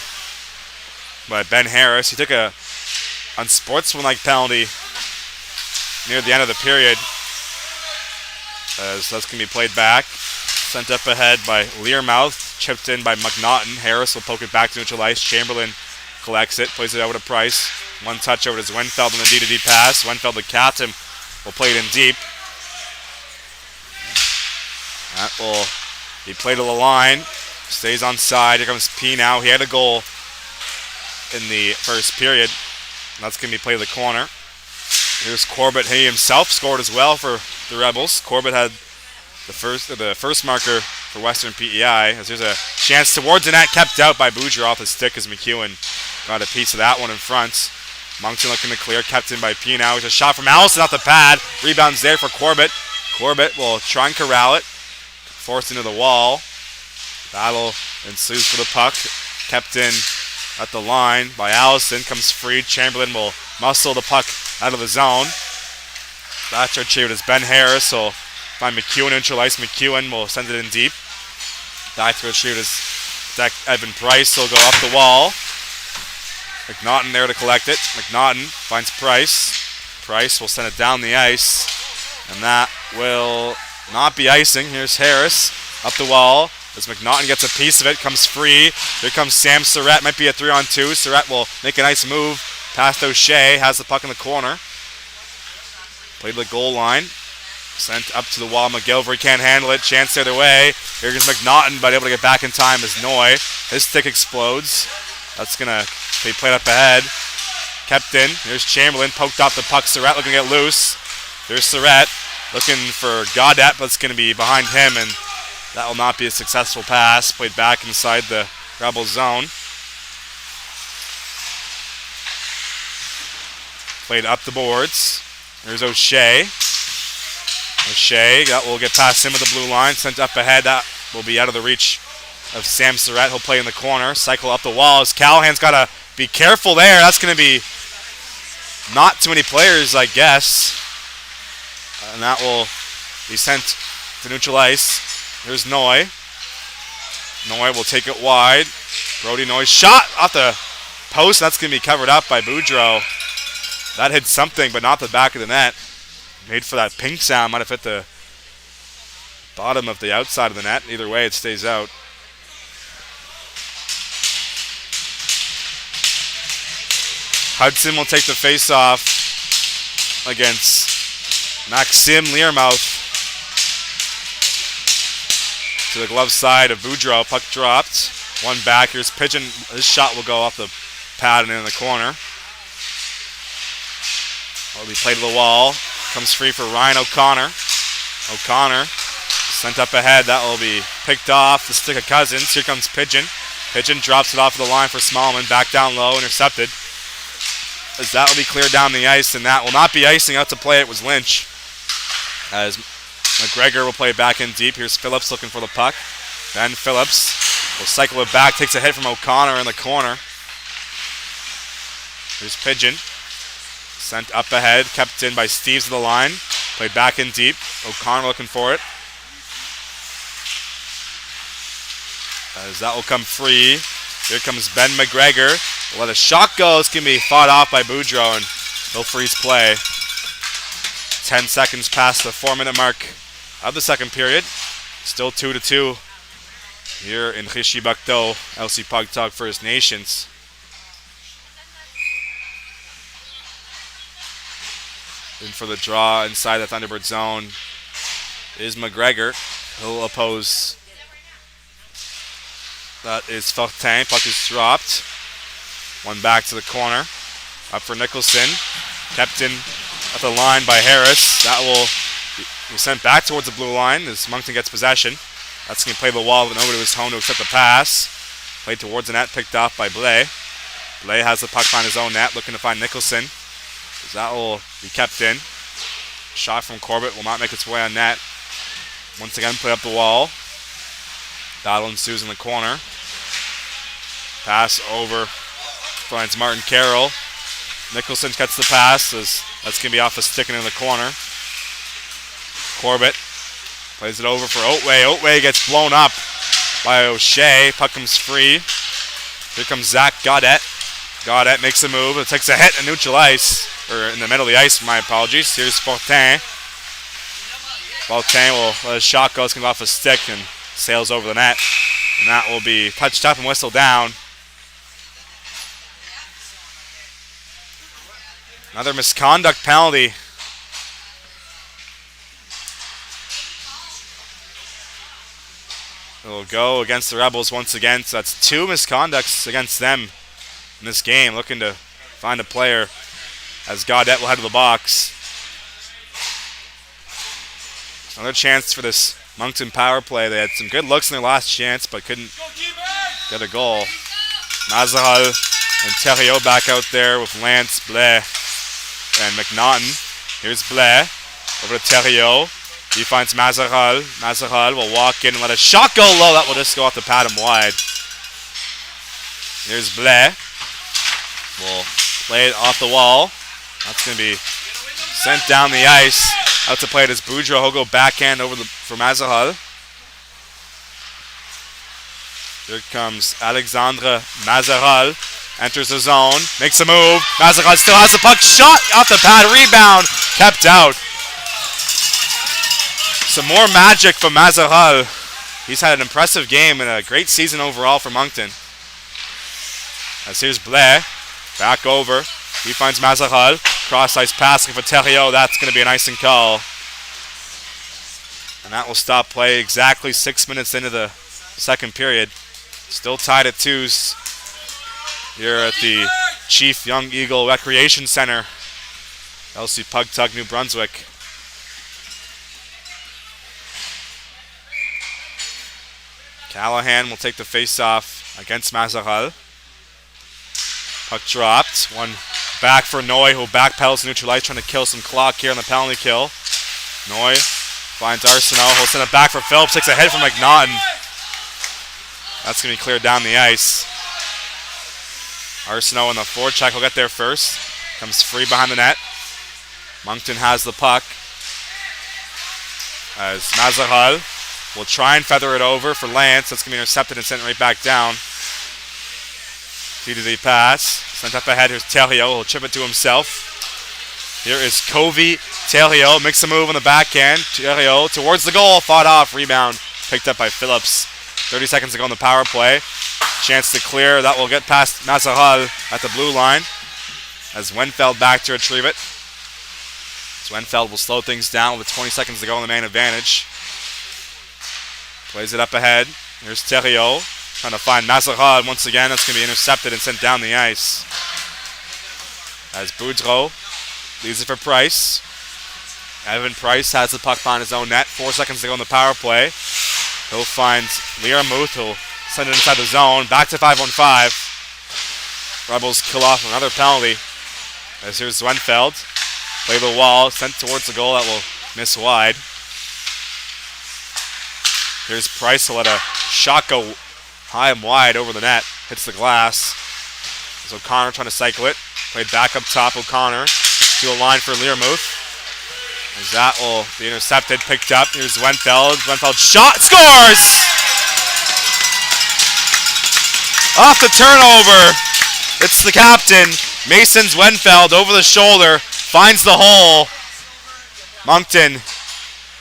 by Ben Harris. He took a unsportsmanlike penalty near the end of the period. As that's going to be played back. Sent up ahead by Learmouth. Chipped in by McNaughton. Harris will poke it back to neutral ice. Chamberlain collects it. Plays it over to Price. One touch over to Wenfeld on the D-to-D pass. Wenfeld, the captain, will play it in deep. That will be played to the line. Stays on side. Here comes P now. He had a goal in the first period. That's going to be played to the corner. Here's Corbett. He himself scored as well for the Rebels. Corbett had the first marker for Western PEI. As there's a chance towards the net, kept out by Boudreau off the stick as McEwen got a piece of that one in front. Moncton looking to clear, kept in by Pinau. It's a shot from Allison off the pad. Rebounds there for Corbett. Corbett will try and corral it. Forced into the wall. Battle ensues for the puck. Kept in at the line by Allison. Comes free. Chamberlain will muscle the puck out of the zone. That's our cheer as Ben Harris will find McEwen neutral ice. McEwen will send it in deep. Die through shoot as Evan Price will go off the wall. McNaughton there to collect it. McNaughton finds Price. Price will send it down the ice. And that will not be icing. Here's Harris up the wall. As McNaughton gets a piece of it, comes free. Here comes Sam Surratt. Might be a 3-on-2. Surratt will make a nice move past O'Shea. Has the puck in the corner. Played to the goal line. Sent up to the wall. McGilvery can't handle it. Chance the other way. Here goes McNaughton, but able to get back in time as Noy. His stick explodes. That's going to be played up ahead. Kept in. Here's Chamberlain. Poked off the puck. Surratt looking to get loose. There's Surratt looking for Goddard, but it's going to be behind him, and that will not be a successful pass. Played back inside the Rebel zone. Played up the boards. There's O'Shea. O'Shea, that will get past him at the blue line. Sent up ahead. That will be out of the reach of Sam Surratt. He'll play in the corner. Cycle up the walls. Callahan's got to be careful there. That's going to be not too many players, I guess. And that will be sent to neutral ice. Here's Noy. Noy will take it wide. Brody Noy's shot off the post. That's going to be covered up by Boudreau. That hit something, but not the back of the net. Made for that pink sound. Might have hit the bottom of the outside of the net. Either way, it stays out. Hudson will take the face-off against Maxime Learmouth. To the glove side of Boudreau. Puck dropped. One back. Here's Pigeon. This shot will go off the pad and in the corner. Will be played to the wall. Comes free for Ryan O'Connor. O'Connor sent up ahead. That will be picked off the stick of Cousins. Here comes Pigeon. Pigeon drops it off the line for Smallman. Back down low. Intercepted. As that will be cleared down the ice, and that will not be icing out to play. It was Lynch. As McGregor will play back in deep. Here's Phillips looking for the puck. Ben Phillips will cycle it back. Takes a hit from O'Connor in the corner. Here's Pigeon. Sent up ahead. Kept in by Steves to the line. Played back in deep. O'Connor looking for it. As that will come free. Here comes Ben McGregor. We'll let a shot go. It's going to be fought off by Boudreau, and he'll freeze play. 10 seconds past the 4-minute mark of the second period. Still 2-2 here in Rishi-Bacteau, LC Pugtog First Nations. In for the draw inside the Thunderbird zone is McGregor. He'll oppose. That is Fortin. Puck is dropped. One back to the corner. Up for Nicholson. Kept in at the line by Harris. That will be sent back towards the blue line as Moncton gets possession. That's going to play the wall, but nobody was home to accept the pass. Played towards the net, picked off by Blais. Blais has the puck behind his own net, looking to find Nicholson. That will be kept in. Shot from Corbett will not make its way on net. Once again, play up the wall. Battle ensues in the corner. Pass over. Finds Martin Carroll. Nicholson cuts the pass. That's going to be off a stick and in the corner. Corbett plays it over for Otway. Otway gets blown up by O'Shea. Puck comes free. Here comes Zach Gaudet. Gaudet makes a move. It takes a hit in neutral ice. Or in the middle of the ice, my apologies. Here's Fortin. Fortin will let his shot go. It's going to go off a stick and sails over the net. And that will be touched up and whistled down. Another misconduct penalty. It will go against the Rebels once again. So that's 2 misconducts against them in this game. Looking to find a player as Gaudet will head to the box. Another chance for this Moncton power play. They had some good looks in their last chance, but couldn't get a goal. Mazaral and Theriault back out there with Lance, Blais, and McNaughton. Here's Blais over to Theriault. He finds Mazaral. Mazaral will walk in and let a shot go low. That will just go off the pad and wide. Here's Blais. Will play it off the wall. That's going to be sent down the ice. Out to play it as Boudreau. He'll go backhand over for Mazaral. Here comes Alexandre Mazaral. Enters the zone. Makes a move. Mazaral still has the puck. Shot off the pad. Rebound. Kept out. Some more magic from Mazaral. He's had an impressive game and a great season overall for Moncton. As here's Blais. Back over. He finds Mazaral. Cross-ice passing for Theriault. That's going to be an icing call. And that will stop play exactly 6 minutes into the second period. Still tied at 2s here at the Chief Young Eagle Recreation Center. LC Pugtug, New Brunswick. Callahan will take the face-off against Mazaral. Puck dropped. One back for Noy, who backpedals neutral ice, trying to kill some clock here on the penalty kill. Noy finds Arsenault. He'll send it back for Phillips. Takes a hit from McNaughton. That's going to be cleared down the ice. Arsenault on the forecheck will get there first. Comes free behind the net. Moncton has the puck. as Mazahal will try and feather it over for Lance. That's going to be intercepted and sent right back down. TD pass. Sent up ahead. Here's Terrio. He'll chip it to himself. Here is Covey. Terrio makes a move on the backhand. Terrio towards the goal. Fought off. Rebound picked up by Phillips. 30 seconds to go on the power play. Chance to clear. That will get past Mazahal at the blue line. As Wenfeld back to retrieve it. Wenfeld will slow things down with 20 seconds to go on the man advantage. Plays it up ahead. Here's Terrio trying to find Mazahal. Once again, that's going to be intercepted and sent down the ice. As Boudreau leaves it for Price. Evan Price has the puck behind his own net. 4 seconds to go on the power play. He'll find Learmouth. He'll send it inside the zone. Back to 5-on-5. Rebels kill off another penalty. As here's Wenfeld. Play the wall. Sent towards the goal. That will miss wide. Here's Price. He'll let a shot go high and wide over the net. Hits the glass. There's O'Connor trying to cycle it. Played back up top. O'Connor to the line for Learmouth. As that will be intercepted. Picked up. Here's Wenfeld. Wenfeld shot. Scores! Off the turnover. It's the captain. Mason's Wenfeld over the shoulder. Finds the hole. Moncton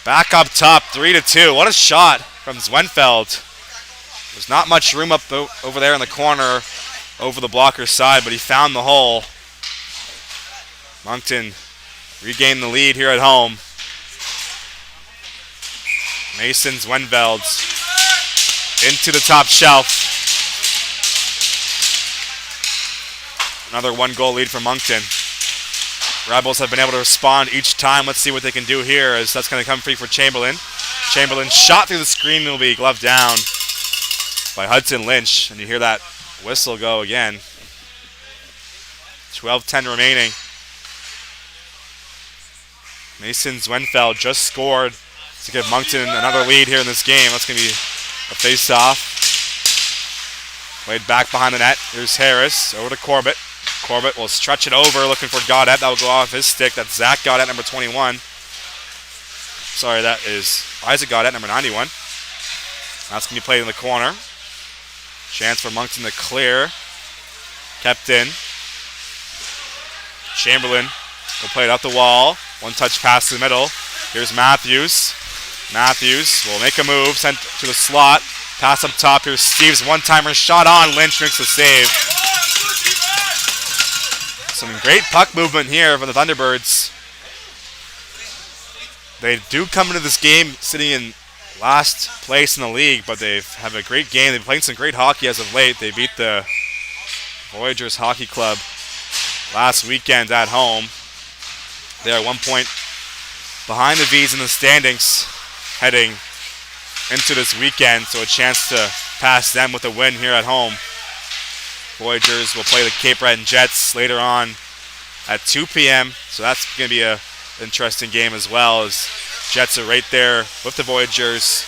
back up top. 3-2. What a shot from Wenfeld. There's not much room up over there in the corner over the blocker's side, but he found the hole. Moncton regained the lead here at home. Mason's Wenfeld into the top shelf. Another 1-goal lead for Moncton. Rebels have been able to respond each time. Let's see what they can do here, as that's going to come free for Chamberlain. Chamberlain shot through the screen and will be gloved down by Hudson Lynch. And you hear that whistle go again. 12:10 remaining. Mason's Wenfeld just scored to give Moncton another lead here in this game. That's going to be a face-off. Played back behind the net. Here's Harris over to Corbett. Corbett will stretch it over, looking for Gaudet. That will go off his stick. That's Zach Gaudet, number 21. Sorry, that is Isaac Gaudet, number 91. That's going to be played in the corner. Chance for Moncton to clear. Kept in. Chamberlain will play it up the wall. One-touch pass to the middle. Here's Matthews. Matthews will make a move, sent to the slot. Pass up top. Here's Steve's one-timer shot on. Lynch makes the save. Some great puck movement here for the Thunderbirds. They do come into this game sitting in last place in the league, but they have a great game. They've played some great hockey as of late. They beat the Voyageurs Hockey Club last weekend at home. They are 1 point behind the V's in the standings heading into this weekend, so a chance to pass them with a win here at home. Voyageurs will play the Cape Breton Jets later on at 2 p.m., so that's going to be an interesting game as well, as Jets are right there with the Voyageurs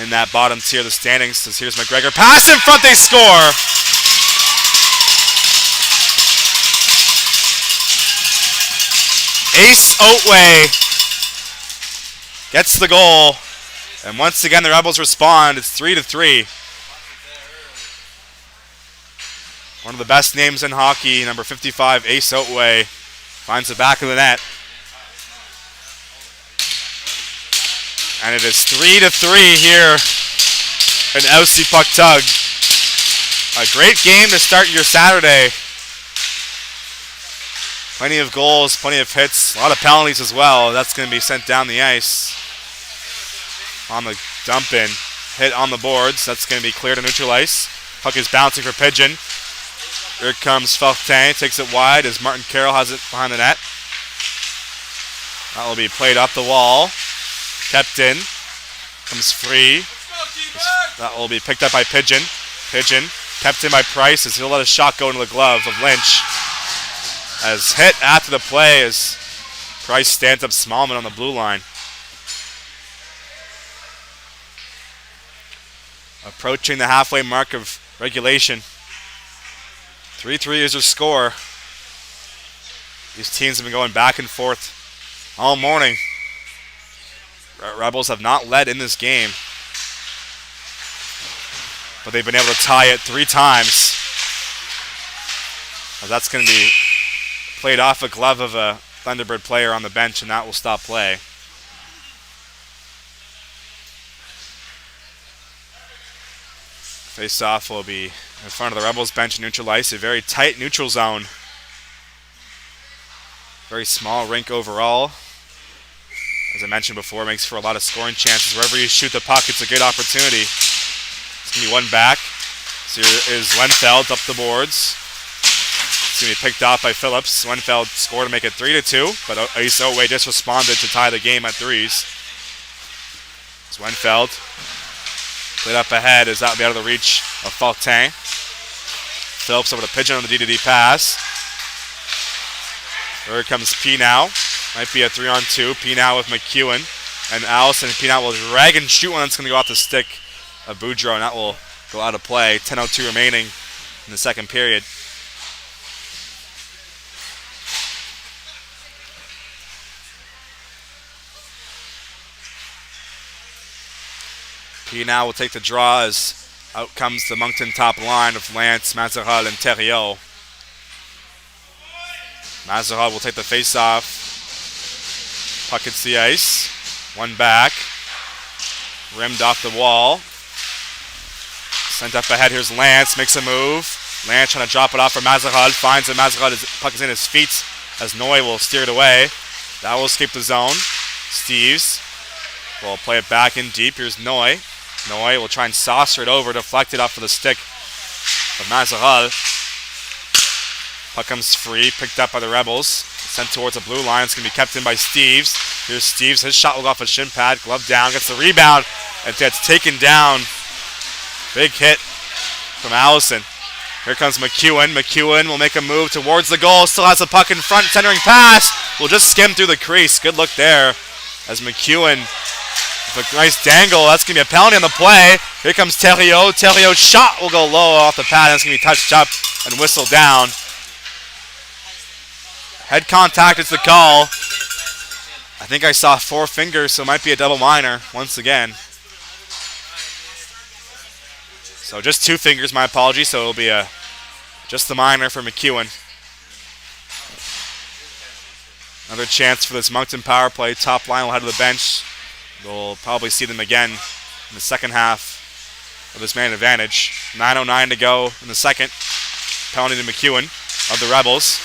in that bottom tier of the standings. So here's McGregor. Pass in front, they score! Ace Otway gets the goal. And once again, the Rebels respond. It's 3-3. One of the best names in hockey, number 55, Ace Otway, finds the back of the net. And it is 3-3 here in LC Puck Tug. A great game to start your Saturday. Plenty of goals, plenty of hits, a lot of penalties as well. That's going to be sent down the ice on the dump in. Hit on the boards. That's going to be cleared to neutral ice. Puck is bouncing for Pigeon. Here comes Feltin. Takes it wide as Martin Carroll has it behind the net. That will be played up the wall. Kept in. Comes free. That will be picked up by Pigeon. Pigeon kept in by Price as he'll let a shot go into the glove of Lynch. As hit after the play as Price stands up Smallman on the blue line. Approaching the halfway mark of regulation. 3-3 is their score. These teams have been going back and forth all morning. Rebels have not led in this game, but they've been able to tie it 3 times. Well, that's going to be played off a glove of a Thunderbird player on the bench, and that will stop play. Face-off will be in front of the Rebels bench, neutral ice, a very tight neutral zone. Very small rink overall. As I mentioned before, makes for a lot of scoring chances. Wherever you shoot the puck, it's a good opportunity. It's going to be one back. So here is Wenfeld up the boards. It's going to be picked off by Phillips. Wenfeld scored to make it 3-2, but Ace Otway just responded to tie the game at 3s. It's Wenfeld. Played up ahead as that will be out of the reach of Fortin. Phillips over to Pigeon on the D-to-D pass. Here comes P now. Might be a 3-on-2. P now with McEwen and Allison. P now will drag and shoot one that's going to go off the stick of Boudreau, and that will go out of play. 10:02 remaining in the second period. P now will take the draw as out comes the Moncton top line of Lance, Mazeral, and Theriault. Mazeral will take the face-off. Puck hits the ice. One back. Rimmed off the wall. Sent up ahead. Here's Lance. Makes a move. Lance trying to drop it off for Mazeral. Finds it. Mazeral. Puck is in his feet as Noy will steer it away. That will escape the zone. Steves will play it back in deep. Here's Noy. Noy will try and saucer it over. Deflected off of the stick of Mazeral. Puck comes free. Picked up by the Rebels. Sent towards the blue line. It's going to be kept in by Steves. Here's Steves. His shot will go off a shin pad. Glove down. Gets the rebound. And gets taken down. Big hit from Allison. Here comes McEwen. McEwen will make a move towards the goal. Still has the puck in front. Centering pass. Will just skim through the crease. Good look there as McEwen with a nice dangle. That's going to be a penalty on the play. Here comes Theriault. Theriault's shot will go low off the pad. That's going to be touched up and whistled down. Head contact is the call. I think I saw 4 fingers, so it might be a double minor once again. So just 2 fingers, my apologies. So it'll be just the minor for McEwen. Another chance for this Moncton power play. Top line will head to the bench. We'll probably see them again in the second half of this man advantage. 9:09 to go in the second. Penalty to McEwen of the Rebels.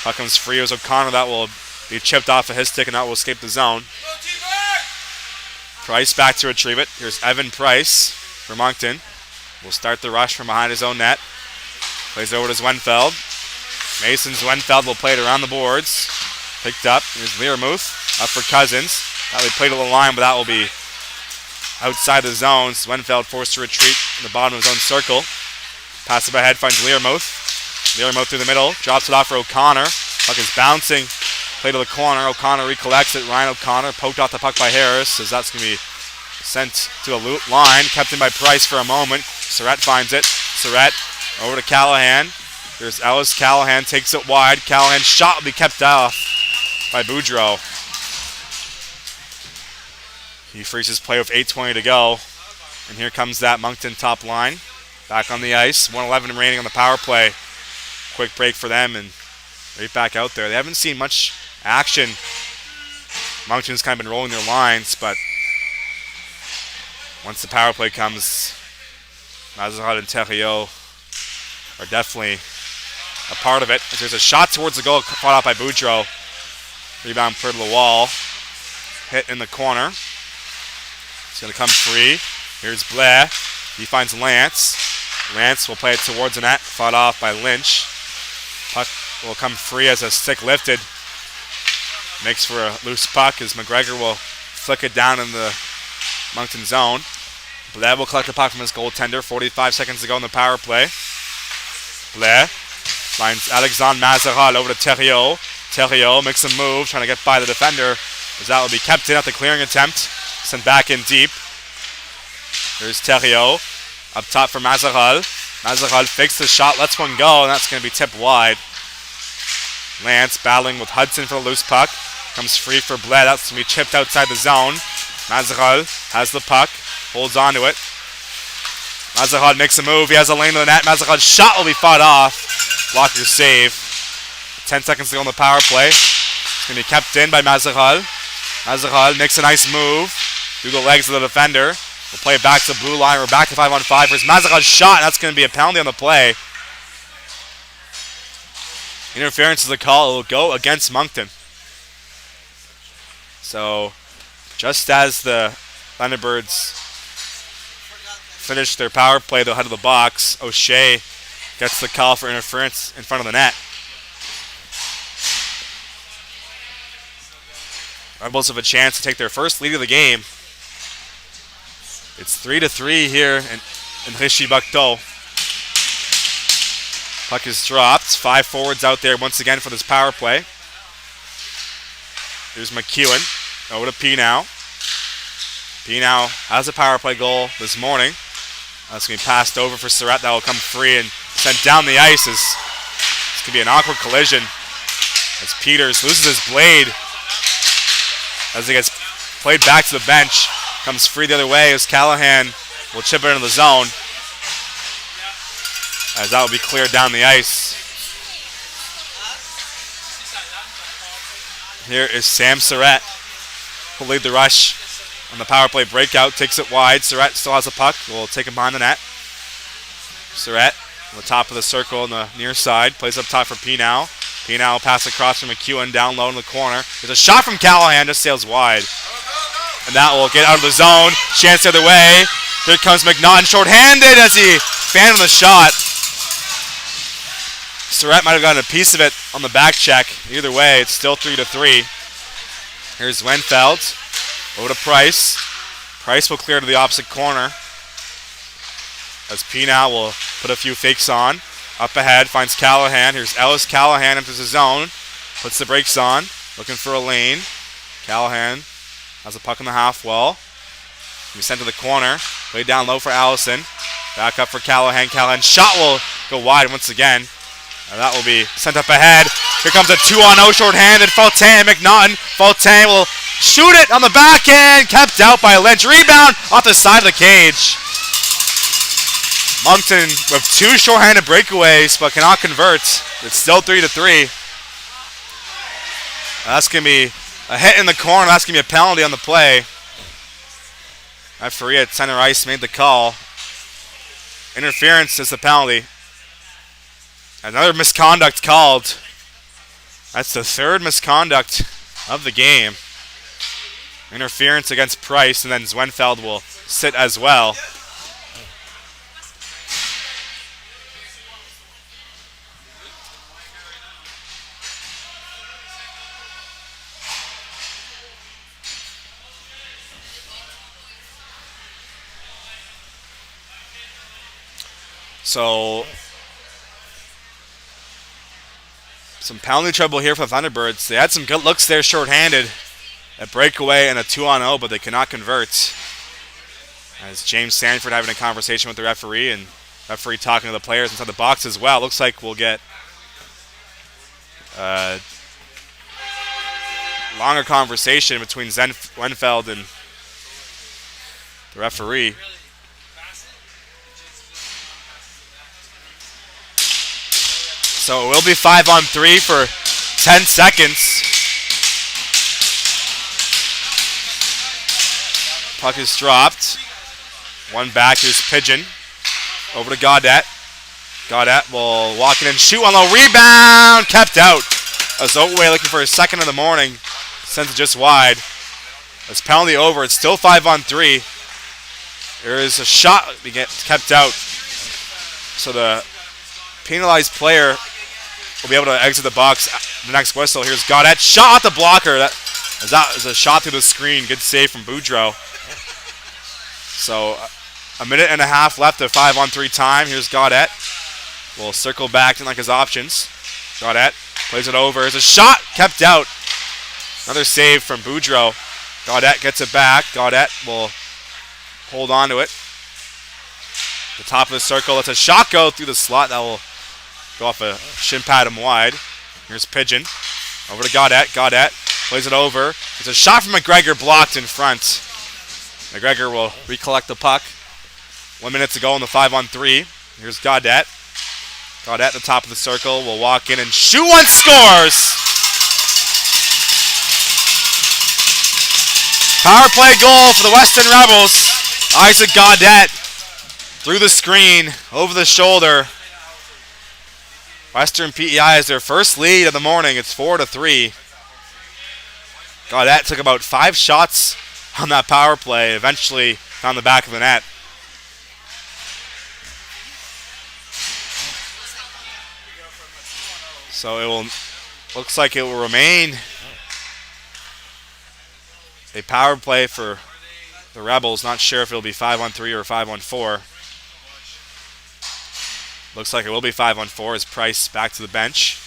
Puck comes free as O'Connor. That will be chipped off of his stick and that will escape the zone. Price back to retrieve it. Here's Evan Price for Moncton. Will start the rush from behind his own net. Plays over to Zwenfeld. Mason Zwenfeld will play it around the boards. Picked up. Here's Learmouth. Up for Cousins. That will be played to the line, but that will be outside the zone. Zwenfeld forced to retreat in the bottom of his own circle. Pass it ahead, finds Learmouth. Learmouth through the middle. Drops it off for O'Connor. Puck is bouncing. Play to the corner. O'Connor recollects it. Ryan O'Connor poked off the puck by Harris as that's going to be sent to a loop line. Kept in by Price for a moment. Surratt finds it. Surratt over to Callahan. Here's Ellis. Callahan takes it wide. Callahan's shot will be kept off by Boudreau. He freezes play with 8:20 to go. And here comes that Moncton top line. Back on the ice. 1:11 remaining on the power play. Quick break for them and right back out there. They haven't seen much action. Moncton's kind of been rolling their lines, but once the power play comes, Mazeral and Theriault are definitely a part of it. As there's a shot towards the goal, fought out by Boudreau. Rebound put to the wall. Hit in the corner. It's going to come free. Here's Blair. He finds Lance. Lance will play it towards the net. Fought off by Lynch. Puck will come free as a stick lifted. Makes for a loose puck as McGregor will flick it down in the Moncton zone. Blair will collect the puck from his goaltender. 45 seconds to go in the power play. Blair finds Alexandre Mazeral over to Theriault. Theriault makes a move, trying to get by the defender. As that will be kept in at the clearing attempt. Sent back in deep. Here's Theriault. Up top for Mazeral. Mazeral fakes the shot, lets one go, and that's going to be tipped wide. Lance battling with Hudson for the loose puck. Comes free for Bled. That's going to be chipped outside the zone. Mazahal has the puck, holds on to it. Mazahal makes a move. He has a lane to the net. Mazahal's shot will be fought off. Blocker's save. 10 seconds to go on the power play. It's going to be kept in by Mazahal. Mazahal makes a nice move through the legs of the defender. We'll play it back to the blue line. We're back to 5-on-5. Here's Mazahal's shot. That's going to be a penalty on the play. Interference is the call. It will go against Moncton. So, just as the Thunderbirds finish their power play, they'll head to the box. O'Shea gets the call for interference in front of the net. Rebels have a chance to take their first lead of the game. It's 3-3 here in Rishi-Bacteau. Puck is dropped. 5 forwards out there once again for this power play. Here's McEwen. Over to P now. P now has a power play goal this morning. That's going to be passed over for Surratt. That will come free and sent down the ice. This could be an awkward collision as Peters loses his blade as he gets played back to the bench. Comes free the other way as Callahan will chip it into the zone. As that will be cleared down the ice. Here is Sam Surratt, who'll lead the rush on the power play breakout. Takes it wide. Surratt still has a puck. Will take him behind the net. Surratt on the top of the circle on the near side. Plays up top for Pinau. Pinau will pass across from McEwen down low in the corner. There's a shot from Callahan. Just sails wide. And that will get out of the zone. Chance the other way. Here comes McNaughton short-handed as he fanned on the shot. Surratt might have gotten a piece of it on the back check. Either way, it's still 3-3. Here's Wenfeld. Over to Price. Price will clear to the opposite corner. As Pinau will put a few fakes on. Up ahead, finds Callahan. Here's Ellis. Callahan enters the zone. Puts the brakes on. Looking for a lane. Callahan has a puck in the half wall. He's sent to the corner. Played down low for Allison. Back up for Callahan. Callahan's shot will go wide once again. And that will be sent up ahead. Here comes a 2-on-0 short-handed. Fulton and McNaughton. Fulton will shoot it on the backhand. Kept out by Lynch. Rebound off the side of the cage. Moncton with 2 short-handed breakaways but cannot convert. It's still 3-3. That's going to be a hit in the corner. That's going to be a penalty on the play. Referee at center ice made the call. Interference is the penalty. Another misconduct called. That's the 3rd misconduct of the game. Interference against Price, and then Zwenfeld will sit as well. So, some penalty trouble here for the Thunderbirds. They had some good looks there short-handed. A breakaway and a 2-on-0, but they cannot convert. As James Sanford having a conversation with the referee, and referee talking to the players inside the box as well. Looks like we'll get a longer conversation between Wenfeld and the referee. So it will be 5-on-3 for 10 seconds. Puck is dropped. One back. Here's Pigeon. Over to Gaudette. Gaudette will walk in and shoot on the rebound. Kept out. As Oatway looking for his second in the morning. Sends it just wide. It's penalty over. It's still 5-on-3. There is a shot that gets kept out. So the penalized player will be able to exit the box the next whistle. Here's Gaudette. Shot at the blocker. That is a shot through the screen. Good save from Boudreau. So a minute and a half left of 5-on-3 time. Here's Gaudette. We'll circle back and like his options. Gaudette plays it over. There's a shot kept out. Another save from Boudreau. Gaudette gets it back. Gaudette will hold on to it. The top of the circle. Lets a shot go through the slot. That will go off a shin pad him wide. Here's Pigeon. Over to Gaudette. Gaudette plays it over. There's a shot from McGregor blocked in front. McGregor will recollect the puck. 1 minute to go in the 5-on-3. Here's Gaudette. Gaudette at the top of the circle will walk in and shoot one, scores! Power play goal for the Weston Rebels. Isaac Gaudette through the screen, over the shoulder. Western PEI has their first lead of the morning. It's 4-3. Gaudette took about 5 shots on that power play. Eventually found the back of the net. So looks like it will remain a power play for the Rebels. Not sure if it'll be 5-on-3 or 5-on-4. Looks like it will be 5-on-4 as Price back to the bench.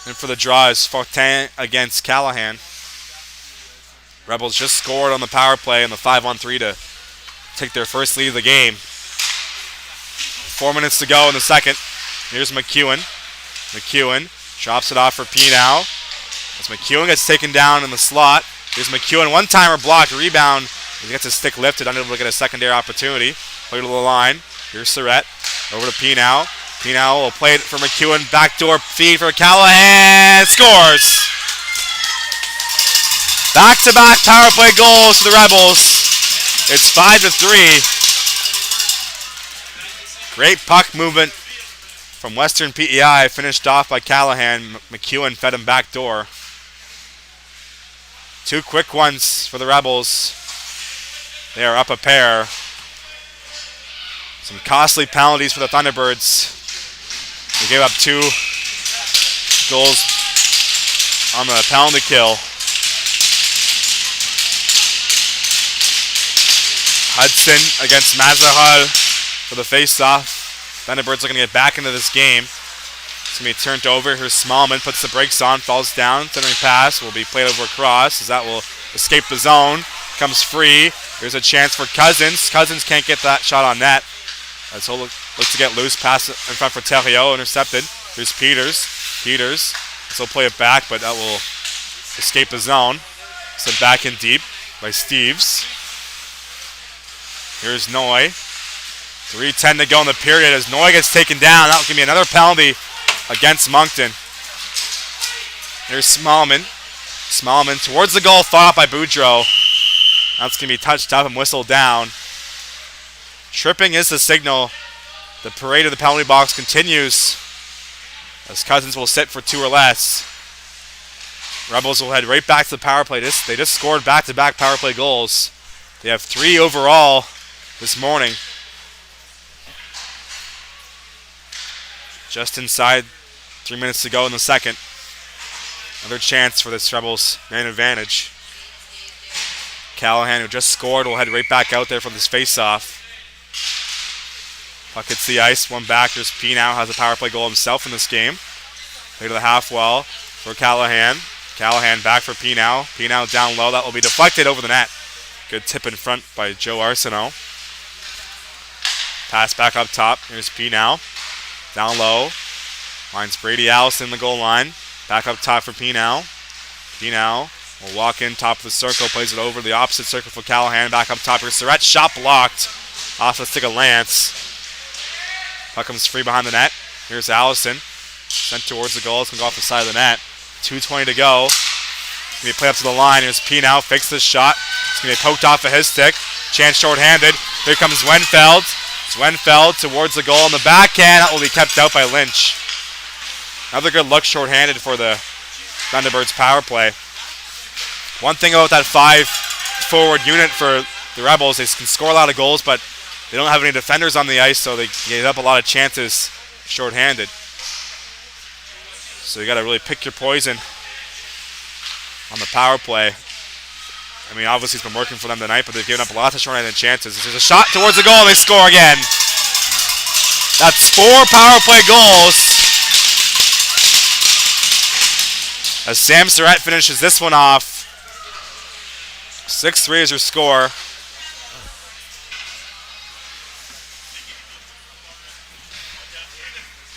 And for the draw is Fortin against Callahan. Rebels just scored on the power play in the 5-on-3 to take their first lead of the game. 4 minutes to go in the second. Here's McEwen. McEwen drops it off for Pinau. As McEwen gets taken down in the slot. Here's McEwen. One-timer blocked. Rebound. He gets his stick lifted. Unable to get a secondary opportunity. Play to the line. Here's Surrett. Over to Pinau. Pinau will play it for McEwen. Backdoor feed for Callahan. Scores! Back-to-back power play goals for the Rebels. It's 5-3. Great puck movement from Western PEI. Finished off by Callahan. McEwen fed him backdoor. 2 quick ones for the Rebels. They are up a pair. Some costly penalties for the Thunderbirds. They gave up 2 goals on the penalty kill. Hudson against Mazahal for the face-off. Thunderbirds looking to get back into this game. It's going to be turned over. Here's Smallman, puts the brakes on, falls down. Centering pass will be played over across as that will escape the zone. Comes free. Here's a chance for Cousins. Cousins can't get that shot on net. As he'll look to get loose. Pass in front for Theriot, intercepted. Here's Peters. Peters. So he'll play it back, but that will escape the zone. Sent back in deep by Steves. Here's Noy. 3:10 to go in the period as Noy gets taken down. That will give me another penalty against Moncton. Here's Smallman. Smallman towards the goal, fought by Boudreau. That's going to be touched up and whistled down. Tripping is the signal. The parade of the penalty box continues as Cousins will sit for 2 or less. Rebels will head right back to the power play. They just scored back-to-back power play goals. They have 3 overall this morning. Just inside 3 minutes to go in the second. Another chance for this Rebels man advantage. Callahan, who just scored, will head right back out there for this face-off. Puck hits the ice, one back. There's Pinau, has a power play goal himself in this game. Play to the half wall for Callahan. Callahan back for Pinau. Pinau down low, that will be deflected over the net. Good tip in front by Joe Arsenault. Pass back up top. Here's Pinau. Down low. Finds Brady Allison in the goal line. Back up top for Pinau. Pinau will walk in top of the circle. Plays it over the opposite circle for Callahan. Back up top. Here's Surrett. Shot blocked. Off the stick of Lance. Puck comes free behind the net. Here's Allison. Sent towards the goal. It's going to go off the side of the net. 2:20 to go. It's going to be played up to the line. Here's Pinau. Fakes this shot. It's going to be poked off of his stick. Chance short-handed. Here comes Wenfeld. Wenfeld towards the goal in the backhand. That will be kept out by Lynch. Another good look short-handed for the Thunderbirds power play. One thing about that 5-forward unit for the Rebels, they can score a lot of goals, but they don't have any defenders on the ice, so they get up a lot of chances short-handed. So you got to really pick your poison on the power play. I mean, obviously it's been working for them tonight, but they've given up lots of short-handed chances. There's a shot towards the goal, and they score again. That's 4 power play goals. As Sam Surrett finishes this one off. 6-3 is her score.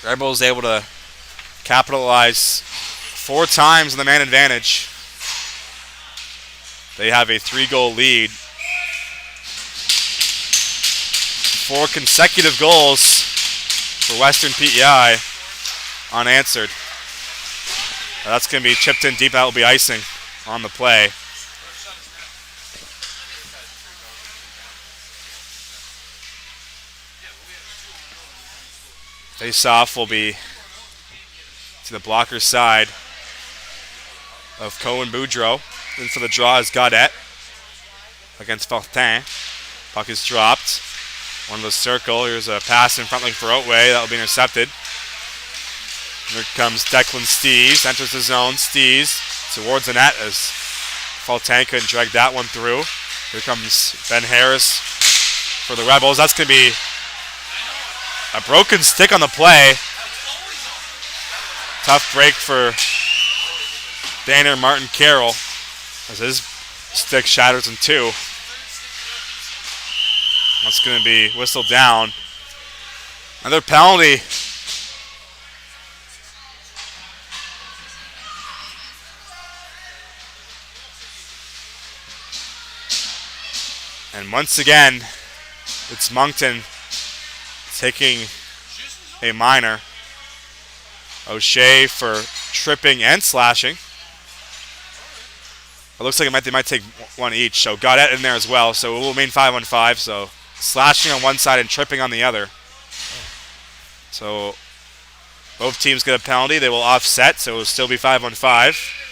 Rebels able to capitalize 4 times on the man advantage. They have a 3-goal lead. 4 consecutive goals for Western PEI unanswered. That's going to be chipped in deep. That will be icing on the play. Face-off will be to the blocker side of Cohen Boudreau. In for the draw is Gaudette against Fortin. Puck is dropped. One of the circle. Here's a pass in front looking for Outway. That will be intercepted. Here comes Declan Stees. Enters the zone. Stees towards the net as Fortin couldn't drag that one through. Here comes Ben Harris for the Rebels. That's going to be a broken stick on the play. Tough break for Danner Martin Carroll as his stick shatters in 2. That's going to be whistled down. Another penalty. And once again, it's Moncton taking a minor. O'Shea for tripping and slashing. It looks like they might take one each. So Gaudette in there as well. So it will remain 5-on-5. So slashing on one side and tripping on the other. So both teams get a penalty. They will offset. So it will still be 5-on-5.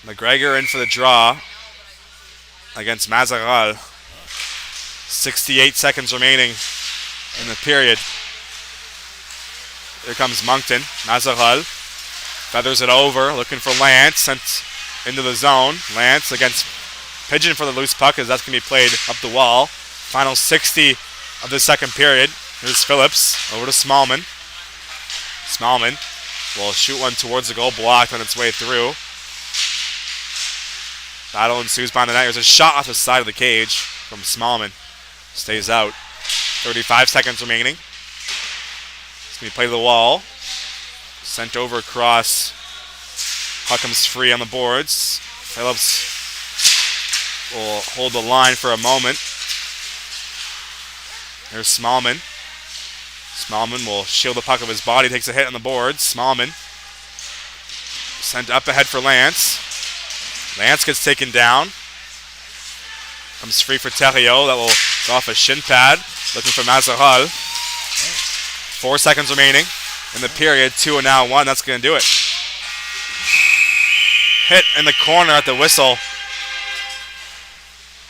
McGregor in for the draw against Mazaral. 68 seconds remaining in the period. Here comes Moncton. Mazaral feathers it over, looking for Lance, sent into the zone. Lance against Pigeon for the loose puck as that's going to be played up the wall. Final 60 of the second period. Here's Phillips over to Smallman. Smallman will shoot one towards the goal, blocked on its way through. Battle ensues behind the net. There's a shot off the side of the cage from Smallman. Stays out. 35 seconds remaining. It's going to be played to the wall. Sent over across. Puck comes free on the boards. Phillips will hold the line for a moment. There's Smallman. Smallman will shield the puck of his body. Takes a hit on the boards. Smallman sent up ahead for Lance. Lance gets taken down. Comes free for Theriault. That will go off a shin pad. Looking for Mazaral. 4 seconds remaining in the period. 2 and now 1. That's going to do it. Hit in the corner at the whistle.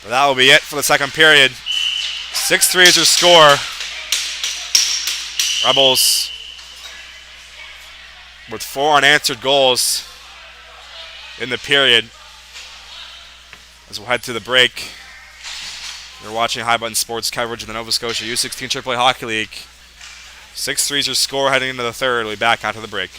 But that will be it for the second period. 6-3 is your score. Rebels with 4 unanswered goals in the period. As we'll head to the break, you're watching High Button Sports coverage of the Nova Scotia U16 AAA Hockey League. 6-3 is your score heading into the third. We'll be back after the break.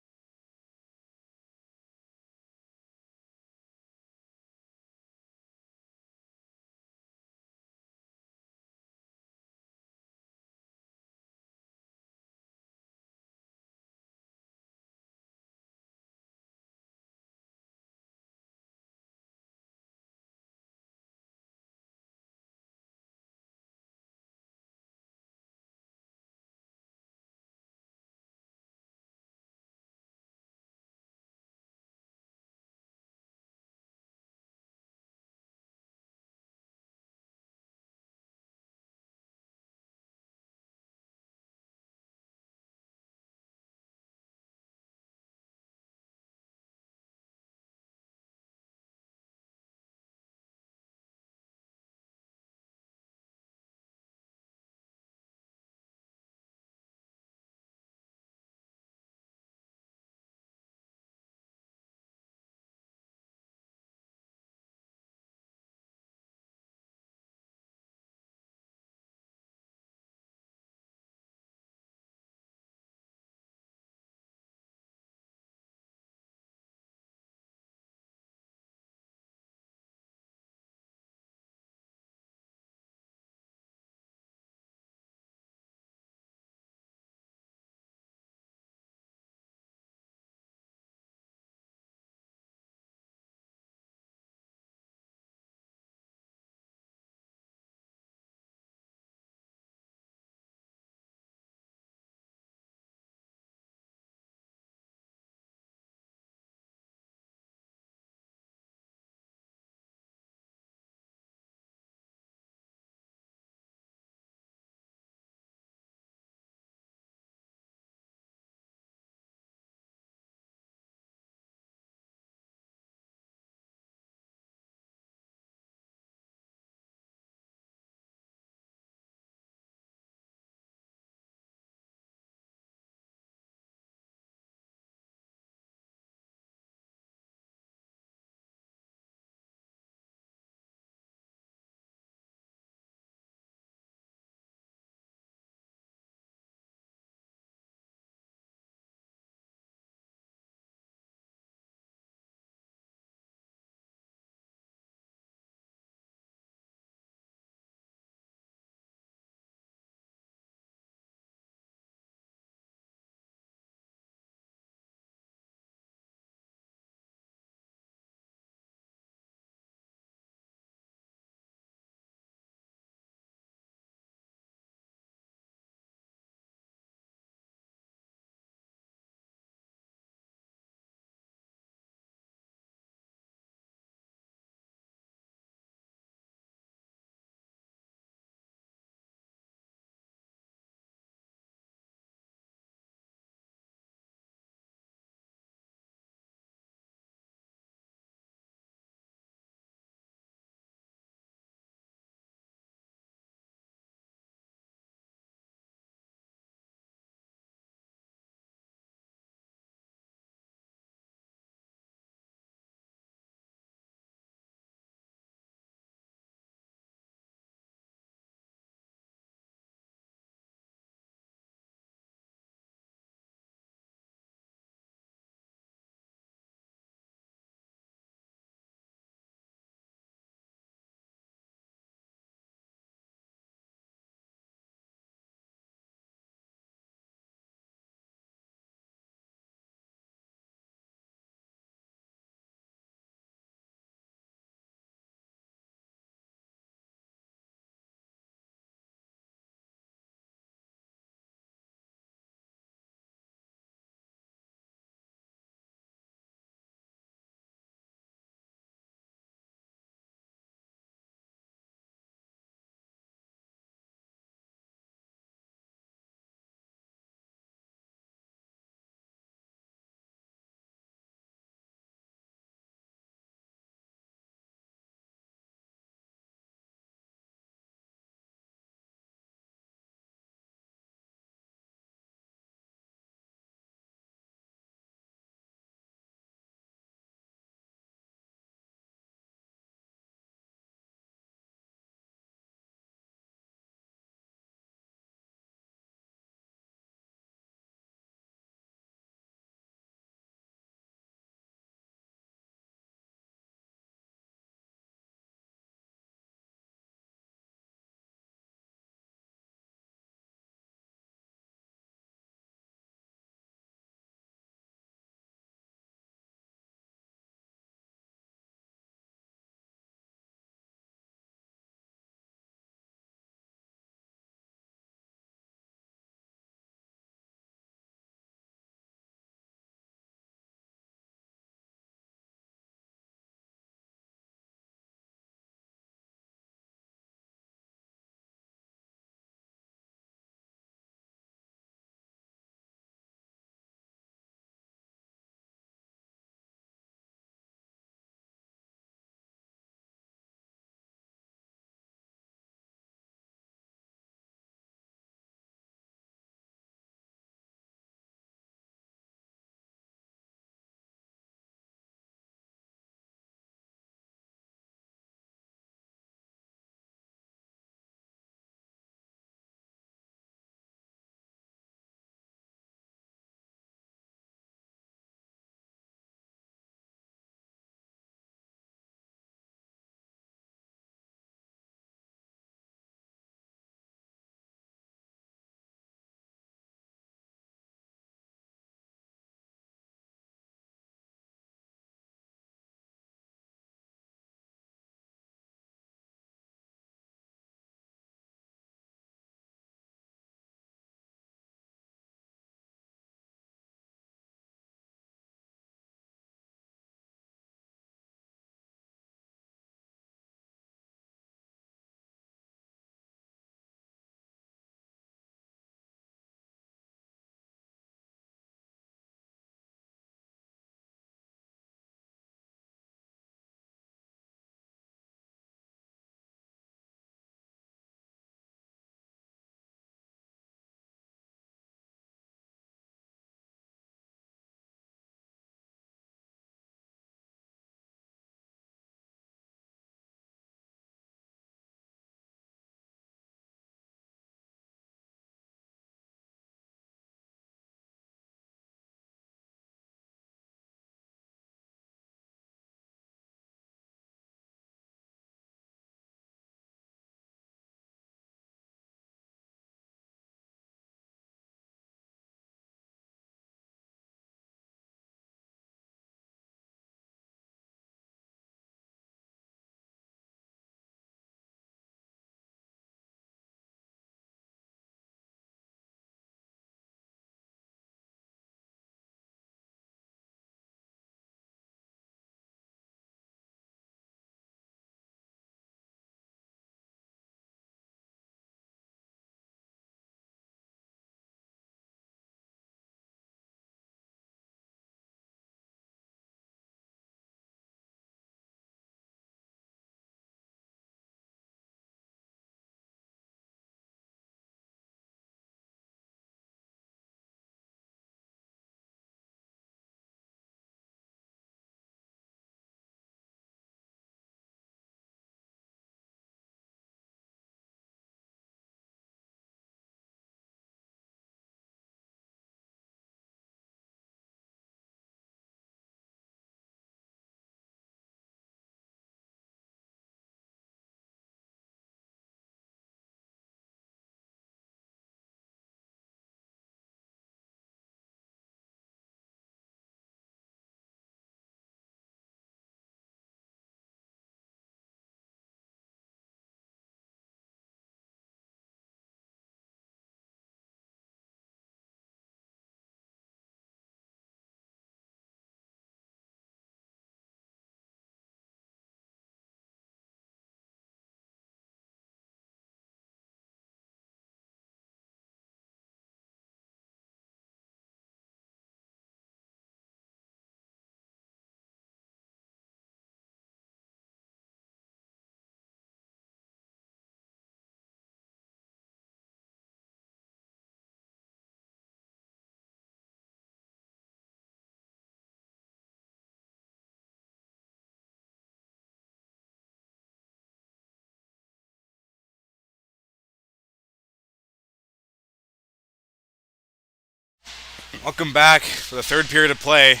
Welcome back for the third period of play.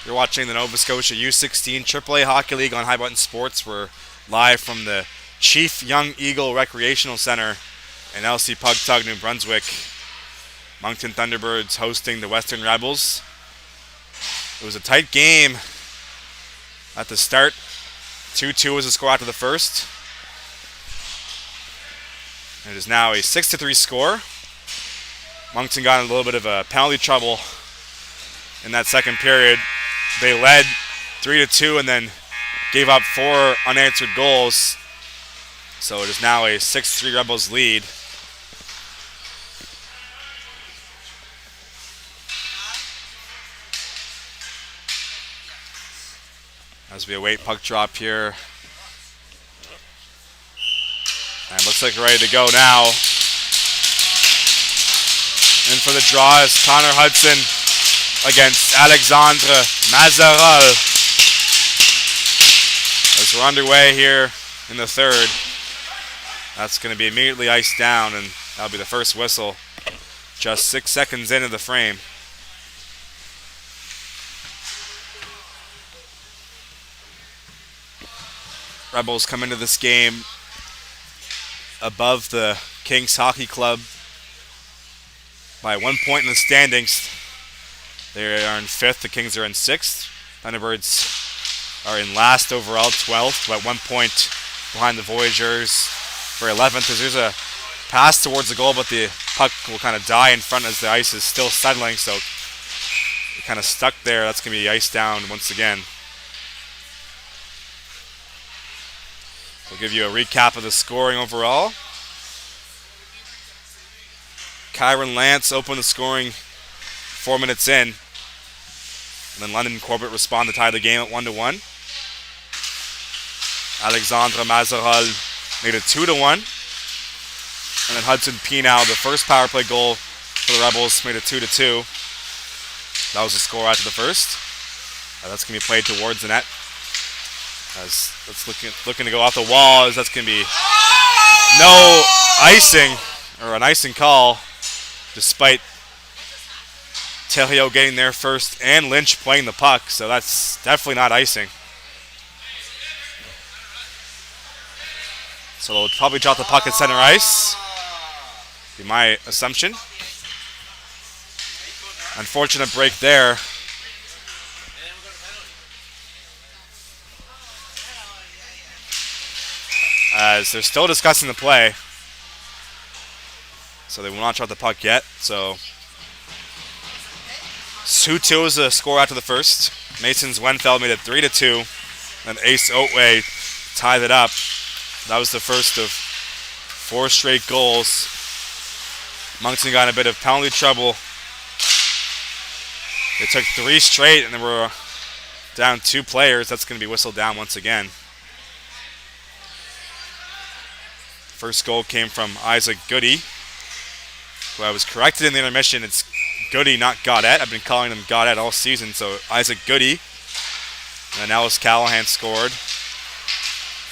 You're watching the Nova Scotia U16 AAA Hockey League on High Button Sports. We're live from the Chief Young Eagle Recreational Center in LC Pugtug, New Brunswick. Moncton Thunderbirds hosting the Western Rebels. It was a tight game at the start. 2-2 was the score after the first. It is now a 6-3 score. Moncton got in a little bit of a penalty trouble in that second period. They led 3-2 and then gave up 4 unanswered goals. So it is now a 6-3 Rebels lead. As we await puck drop here. And looks like we're ready to go now. In for the draw is Connor Hudson against Alexandre Mazaral. As we're underway here in the third, that's going to be immediately iced down, and that'll be the first whistle just 6 seconds into the frame. Rebels come into this game above the Kings Hockey Club by 1 point in the standings. They are in 5th, the Kings are in 6th. Thunderbirds are in last overall, 12th, but 1 point behind the Voyageurs for 11th. As there's a pass towards the goal, but the puck will kind of die in front as the ice is still settling, so it kind of stuck there. That's going to be iced down once again. We'll give you a recap of the scoring overall. Kyron Lance opened the scoring 4 minutes in. And then London Corbett responded to tie the game at 1-1. Alexandre Mazaral made it 2-1. And then Hudson Pinow, the first power play goal for the Rebels, made it 2-2. That was the score after the first. That's going to be played towards the net. As that's looking to go off the wall, as that's going to be no icing, or an icing call, despite Theriault getting there first and Lynch playing the puck, so that's definitely not icing. So they'll probably drop the puck at center ice, be my assumption. Unfortunate break there. As they're still discussing the play. So they will not drop the puck yet. So 2-2 is the score after the first. Mason Wenfeld made it 3-2. And Ace Otway tied it up. That was the first of 4 straight goals. Moncton got in a bit of penalty trouble. They took 3 straight and they were down 2 players. That's going to be whistled down once again. First goal came from Isaac Goody, who I was corrected in the intermission. It's Goody, not Gaudette. I've been calling him Gaudette all season, so Isaac Goody. And then Ellis Callahan scored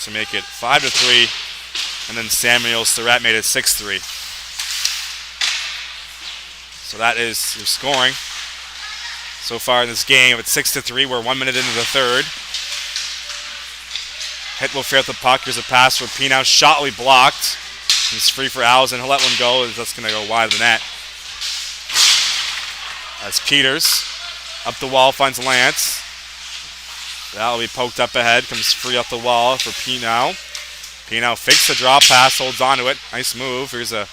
to make it 5-3. And then Samuel Surratt made it 6-3. So that is your scoring so far in this game. It's 6-3. We're 1 minute into the third. Hit will fair at the puck. Here's a pass for Pinow. Shot will be blocked. He's free for Alzen. He'll let one go. That's going to go wide of the net. As Peters up the wall finds Lance. That will be poked up ahead. Comes free up the wall for Pinow. Pinow fakes the drop pass. Holds onto it. Nice move. Here's a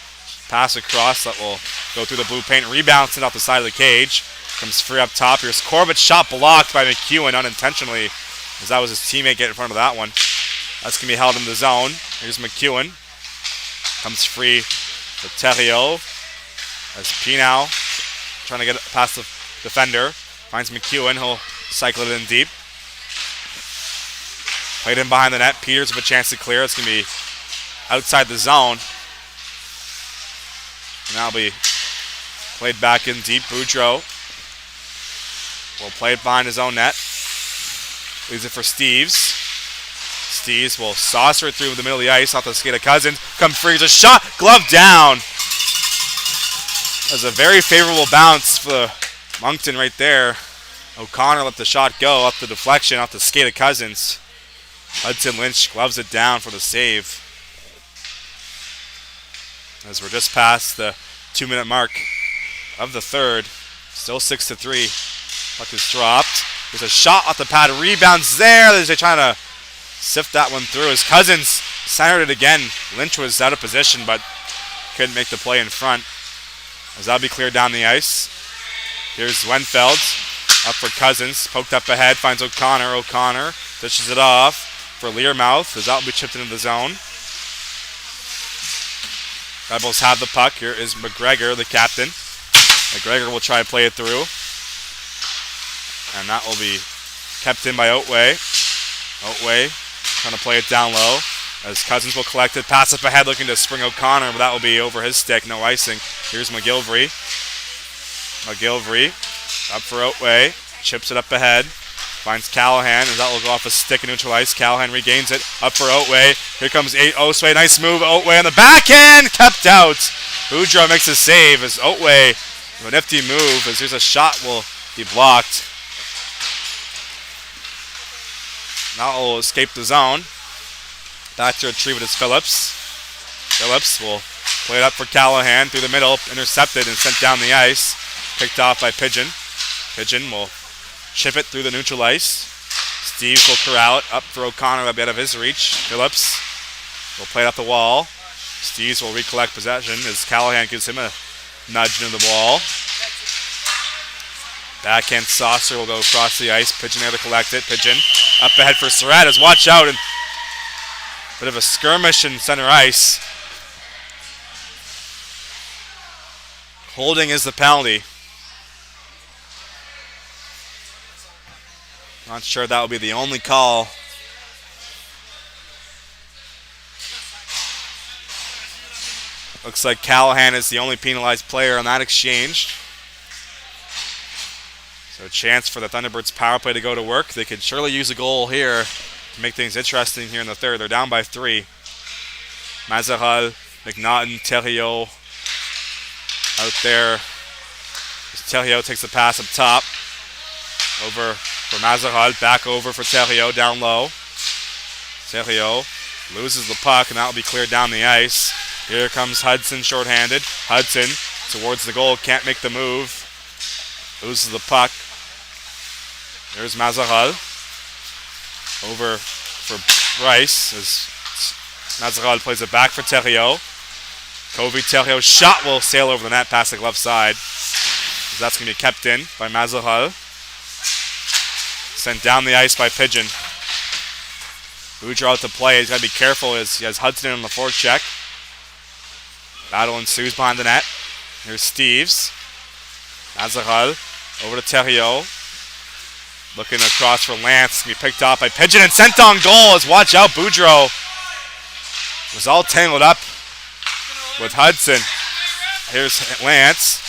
pass across that will go through the blue paint. Rebounds it off the side of the cage. Comes free up top. Here's Corbett's shot blocked by McEwen unintentionally, as that was his teammate getting in front of that one. That's going to be held in the zone. Here's McEwen. Comes free for Theriault. As Pinow trying to get past the defender. Finds McEwen. He'll cycle it in deep. Played in behind the net. Peters with a chance to clear. It's going to be outside the zone. And that'll be played back in deep. Boudreau will play it behind his own net. Leaves it for Steves. Steves will saucer it through the middle of the ice off the skate of Cousins. Comes free. There's a shot. Glove down. That was a very favorable bounce the Moncton right there. O'Connor let the shot go, off the deflection, off the skate of Cousins. Hudson Lynch gloves it down for the save. As we're just past the 2-minute mark of the third. Still 6-3. Puck is dropped. There's a shot off the pad. Rebounds there. They're trying to sift that one through. As Cousins centered it again. Lynch was out of position, but couldn't make the play in front. As that'll be cleared down the ice. Here's Wenfeld. Up for Cousins. Poked up ahead. Finds O'Connor. O'Connor dishes it off for Learmouth. As that'll be chipped into the zone. Rebels have the puck. Here is McGregor, the captain. McGregor will try to play it through. And that will be kept in by Otway. Otway trying to play it down low. As Cousins will collect it. Pass up ahead looking to spring O'Connor, but that will be over his stick. No icing. Here's McGilvery. McGilvery up for Otway. Chips it up ahead. Finds Callahan, as that will go off a stick and neutral ice. Callahan regains it. Up for Otway. Here comes Osway. Nice move. Otway on the backhand. Kept out. Boudreau makes a save as Otway, a nifty move, as there's a shot will be blocked. Now will escape the zone. Back to retrieve it is Phillips. Phillips will play it up for Callahan through the middle. Intercepted and sent down the ice. Picked off by Pigeon. Pigeon will chip it through the neutral ice. Steves will corral it up for O'Connor, a bit of his reach. Phillips will play it up the wall. Steves will recollect possession as Callahan gives him a nudge into the wall. Backhand saucer will go across the ice. Pigeon there to collect it. Pigeon up ahead for Surratt. Watch out. And bit of a skirmish in center ice. Holding is the penalty. Not sure that will be the only call. Looks like Callahan is the only penalized player on that exchange. So a chance for the Thunderbirds power play to go to work. They could surely use a goal here to make things interesting here in the third. They're down by 3. Mazaral, McNaughton, Theriault out there. Theriault takes the pass up top. Over for Mazaral, back over for Theriault, down low. Theriault loses the puck, and that will be cleared down the ice. Here comes Hudson, shorthanded. Hudson towards the goal, can't make the move. Loses the puck. There's Mazaral. Over for Rice as Mazaral plays it back for Theriault. Covey Theriault shot will sail over the net past the glove side. That's going to be kept in by Mazaral. Sent down the ice by Pigeon. Boudreau out to play. He's got to be careful as he has Hudson in on the forecheck. Battle ensues behind the net. Here's Steves. Mazaral over to Theriault. Looking across for Lance. Going to be picked off by Pigeon and sent on goal. As watch out, Boudreau was all tangled up with Hudson. Here's Lance.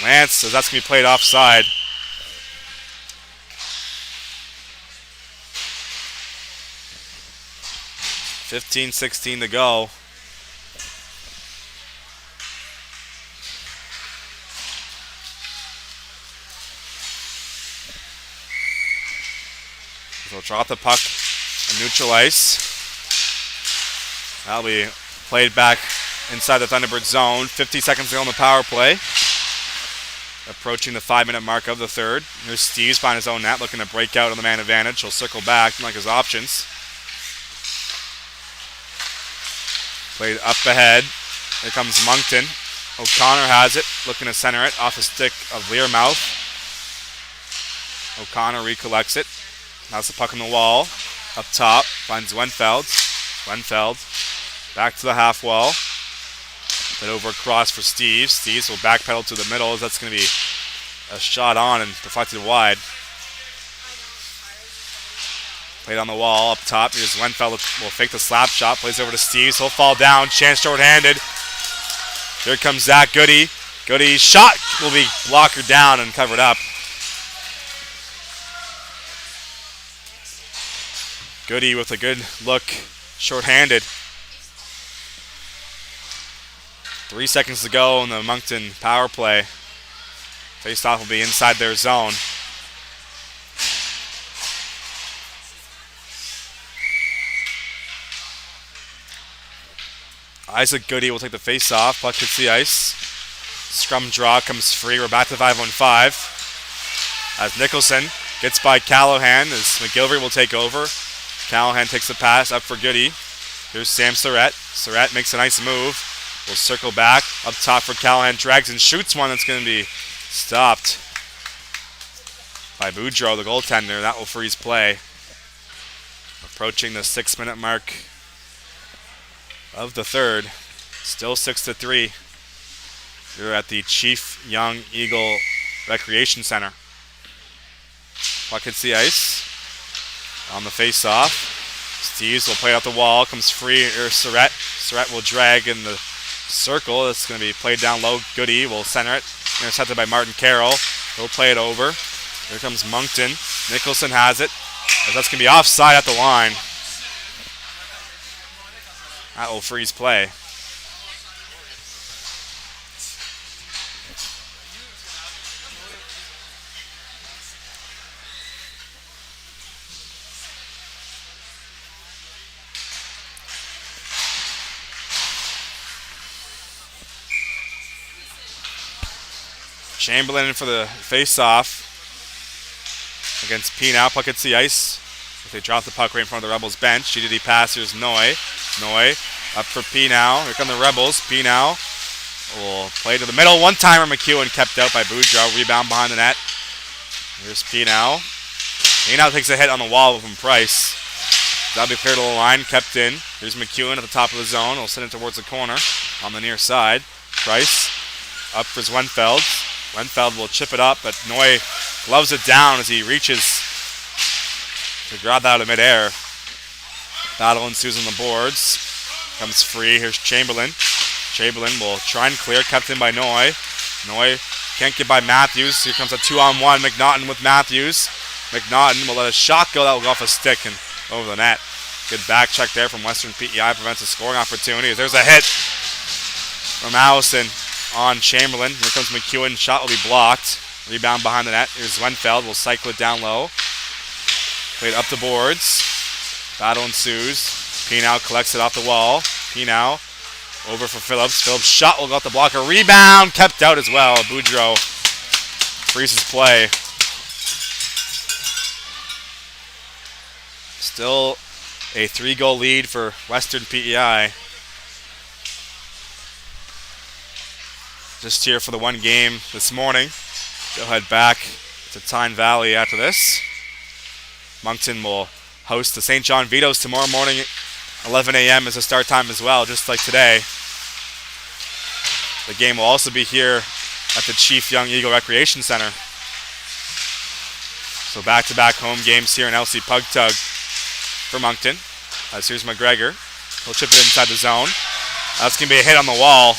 Lance says that's going to be played offside. $15-16 to go. They'll drop the puck on neutral ice. That'll be played back inside the Thunderbird zone. 50 seconds to go on the power play. Approaching the 5-minute mark of the third. Here's Steves behind his own net, looking to break out on the man advantage. He'll circle back, like his options. Played up ahead. Here comes Moncton. O'Connor has it, looking to center it off a stick of Learmouth. O'Connor recollects it. Now it's the puck on the wall. Up top, finds Wenfeld. Wenfeld back to the half wall. Then over across for Steves. Steves will backpedal to the middle as that's going to be a shot on and deflected wide. Played on the wall up top. Here's Wenfeld will fake the slap shot. Plays over to Steves. He'll fall down. Chance short-handed. Here comes Zach Goody. Goody's shot will be blockered down and covered up. Goody with a good look. Short-handed. 3 seconds to go in the Moncton power play. Face-off will be inside their zone. Isaac Goody will take the face-off. Puck hits the ice. Scrum draw comes free. We're back to 5-on-5. As Nicholson gets by Callahan, as McGilvery will take over. Callahan takes the pass up for Goody. Here's Sam Surratt. Surratt makes a nice move. Will circle back up top for Callahan. Drags and shoots one that's going to be stopped by Boudreau, the goaltender. That will freeze play. Approaching the 6-minute mark of the third. Still 6-3. You're at the Chief Young Eagle Recreation Center. Puck hits the ice. On the face-off. Steves will play out the wall. Comes free. Surratt. Surratt will drag in the circle. It's going to be played down low. Goody will center it. Intercepted by Martin Carroll. He'll play it over. Here comes Moncton. Nicholson has it. That's going to be offside at the line. That will freeze play. Chamberlain for the face-off against Pinow. Puck hits the ice. If they drop the puck right in front of the Rebels bench. GDD pass. Here's Noy. Noy up for Pinow. Here come the Rebels. Pinow will play to the middle. One-timer McEwen kept out by Boudreau. Rebound behind the net. Here's Pinow. Pinow takes a hit on the wall from Price. That'll be cleared to the line. Kept in. Here's McEwen at the top of the zone. He'll send it towards the corner on the near side. Price up for Zwenfeld. Zwenfeld will chip it up, but Noy gloves it down as he reaches to grab that out of midair. Battle ensues on the boards. Comes free. Here's Chamberlain. Chamberlain will try and clear. Kept in by Noy. Noy can't get by Matthews. Here comes a 2-on-1. McNaughton with Matthews. McNaughton will let a shot go. That will go off a stick and over the net. Good back check there from Western PEI. Prevents a scoring opportunity. There's a hit from Allison on Chamberlain. Here comes McEwen. Shot will be blocked. Rebound behind the net. Here's Zwenfeld. Will cycle it down low. Played up the boards. Battle ensues. Pinow collects it off the wall. Pinow over for Phillips. Phillips' shot will go off the blocker. Rebound kept out as well. Boudreau freezes play. Still a 3-goal lead for Western PEI. Just here for the one game this morning. They'll head back to Tyne Valley after this. Moncton will host the St. John Vito's tomorrow morning. 11 a.m. is the start time as well, just like today. The game will also be here at the Chief Young Eagle Recreation Center. So back-to-back home games here in LC Pug Tug for Moncton. As here's McGregor. He'll chip it inside the zone. That's going to be a hit on the wall.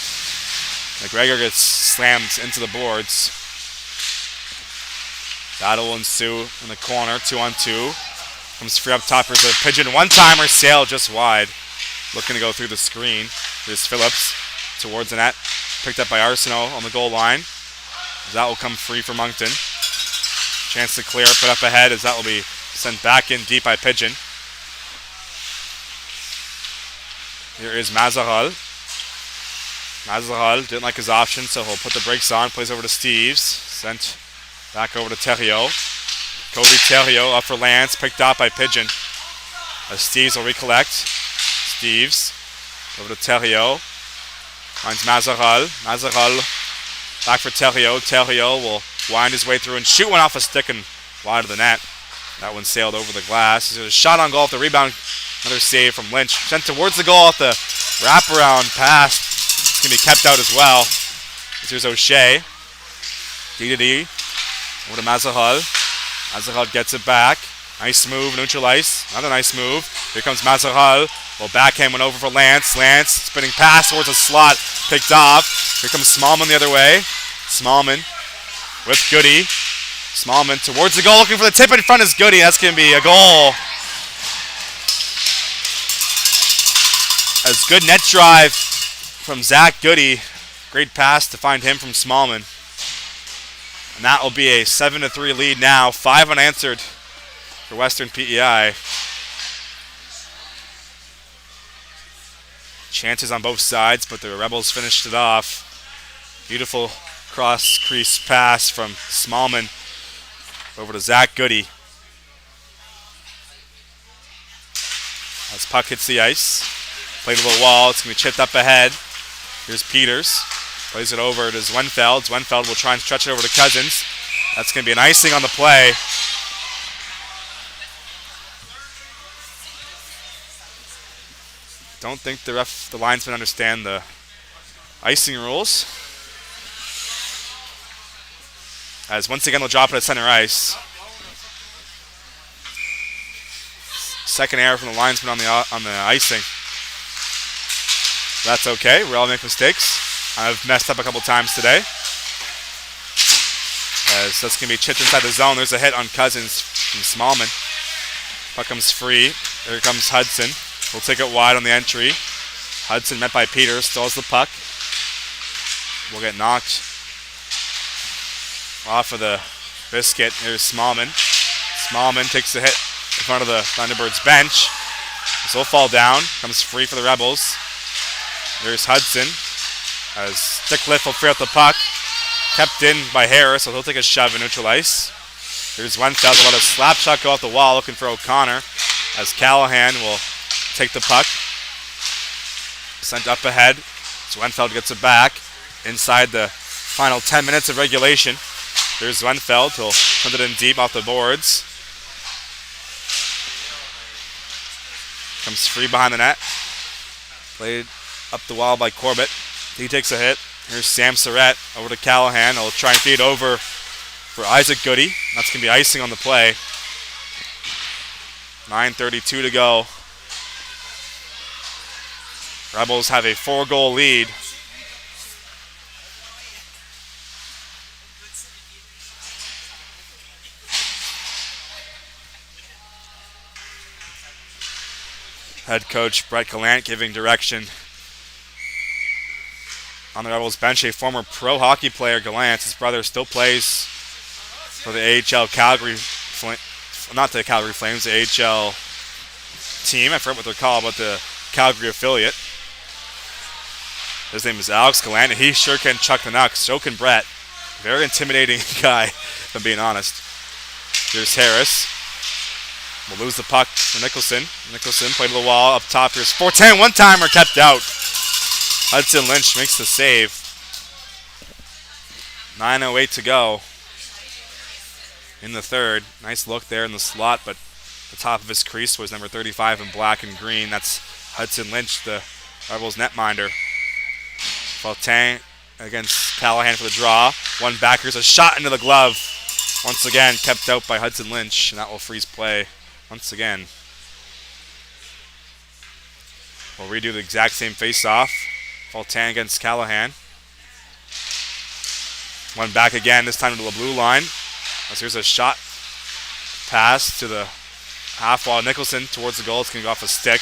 McGregor gets slammed into the boards. Battle will ensue in the corner, 2-on-2. Comes free up top. There's a pigeon one-timer, sail just wide. Looking to go through the screen. Here's Phillips towards the net. Picked up by Arsenault on the goal line. That will come free for Moncton. Chance to clear, put up ahead as that will be sent back in deep by Pigeon. Here is Mazaral. Mazaral didn't like his option, so he'll put the brakes on. Plays over to Steves. Sent back over to Theriault. Cody Theriault up for Lance. Picked out by Pigeon. As Steves will recollect. Steves over to Theriault. Finds Mazaral. Mazaral back for Theriault. Theriault will wind his way through and shoot one off a stick and wide of the net. That one sailed over the glass. There's a shot on goal off the rebound. Another save from Lynch. Sent towards the goal off the wraparound pass. It's going to be kept out as well. Here's O'Shea. D-to-D. Over to Mazaral. Mazaral gets it back. Nice move, neutral ice. Another nice move. Here comes Mazaral. Will backhand one over for Lance. Lance spinning pass towards a slot. Picked off. Here comes Smallman the other way. Smallman with Goody. Smallman towards the goal. Looking for the tip in front is Goody. That's going to be a goal. As good net drive from Zach Goody. Great pass to find him from Smallman. And that will be a 7-3 lead now. 5 unanswered for Western PEI. Chances on both sides, but the Rebels finished it off. Beautiful cross crease pass from Smallman over to Zach Goody. As puck hits the ice, played to the wall, it's going to be chipped up ahead. Here's Peters, plays it over to Zwenfeld. Zwenfeld will try and stretch it over to Cousins. That's going to be an icing on the play. Don't think the linesmen understand the icing rules. As once again they'll drop it at center ice. Second error from the linesman on the icing. That's okay. We all make mistakes. I've messed up a couple times today. As that's going to be chipped inside the zone. There's a hit on Cousins from Smallman. Puck comes free. There comes Hudson. We'll take it wide on the entry. Hudson met by Peters. Still has the puck. Will get knocked off of the biscuit. Here's Smallman. Smallman takes the hit in front of the Thunderbirds bench. This will fall down. Comes free for the Rebels. There's Hudson. As Stickliff will free out the puck. Kept in by Harris, so he'll take a shove and neutral ice. Here's Wenfeld. Will let a slap shot go off the wall, looking for O'Connor. As Callahan will take the puck. Sent up ahead. Zwenfeld gets it back inside the final 10 minutes of regulation. There's Zwenfeld. He'll send it in deep off the boards. Comes free behind the net. Played up the wall by Corbett. He takes a hit. Here's Sam Surratt over to Callahan. He'll try and feed over for Isaac Goody. That's going to be icing on the play. 9:32 to go. Rebels have a 4-goal lead. Head coach Brett Gallant giving direction on the Rebels bench. A former pro hockey player, Gallant, his brother still plays for the AHL Calgary, not the Calgary Flames, the AHL team. I forget what they're called, but the Calgary affiliate. His name is Alex Gallant, and he sure can chuck the nucks. So can Brett. Very intimidating guy, if I'm being honest. Here's Harris. We'll lose the puck for Nicholson. Nicholson played to the wall up top. Here's 410. One-timer kept out. Hudson Lynch makes the save. 9:08 to go in the third. Nice look there in the slot, but the top of his crease was number 35 in black and green. That's Hudson Lynch, the Rebels netminder. Fontaine against Callahan for the draw. One back. Here's a shot into the glove. Once again, kept out by Hudson Lynch, and that will freeze play once again. We'll redo the exact same face-off. Fontaine against Callahan. One back again, this time to the blue line. As here's a shot pass to the half wall. Nicholson towards the goal. It's going to go off a stick.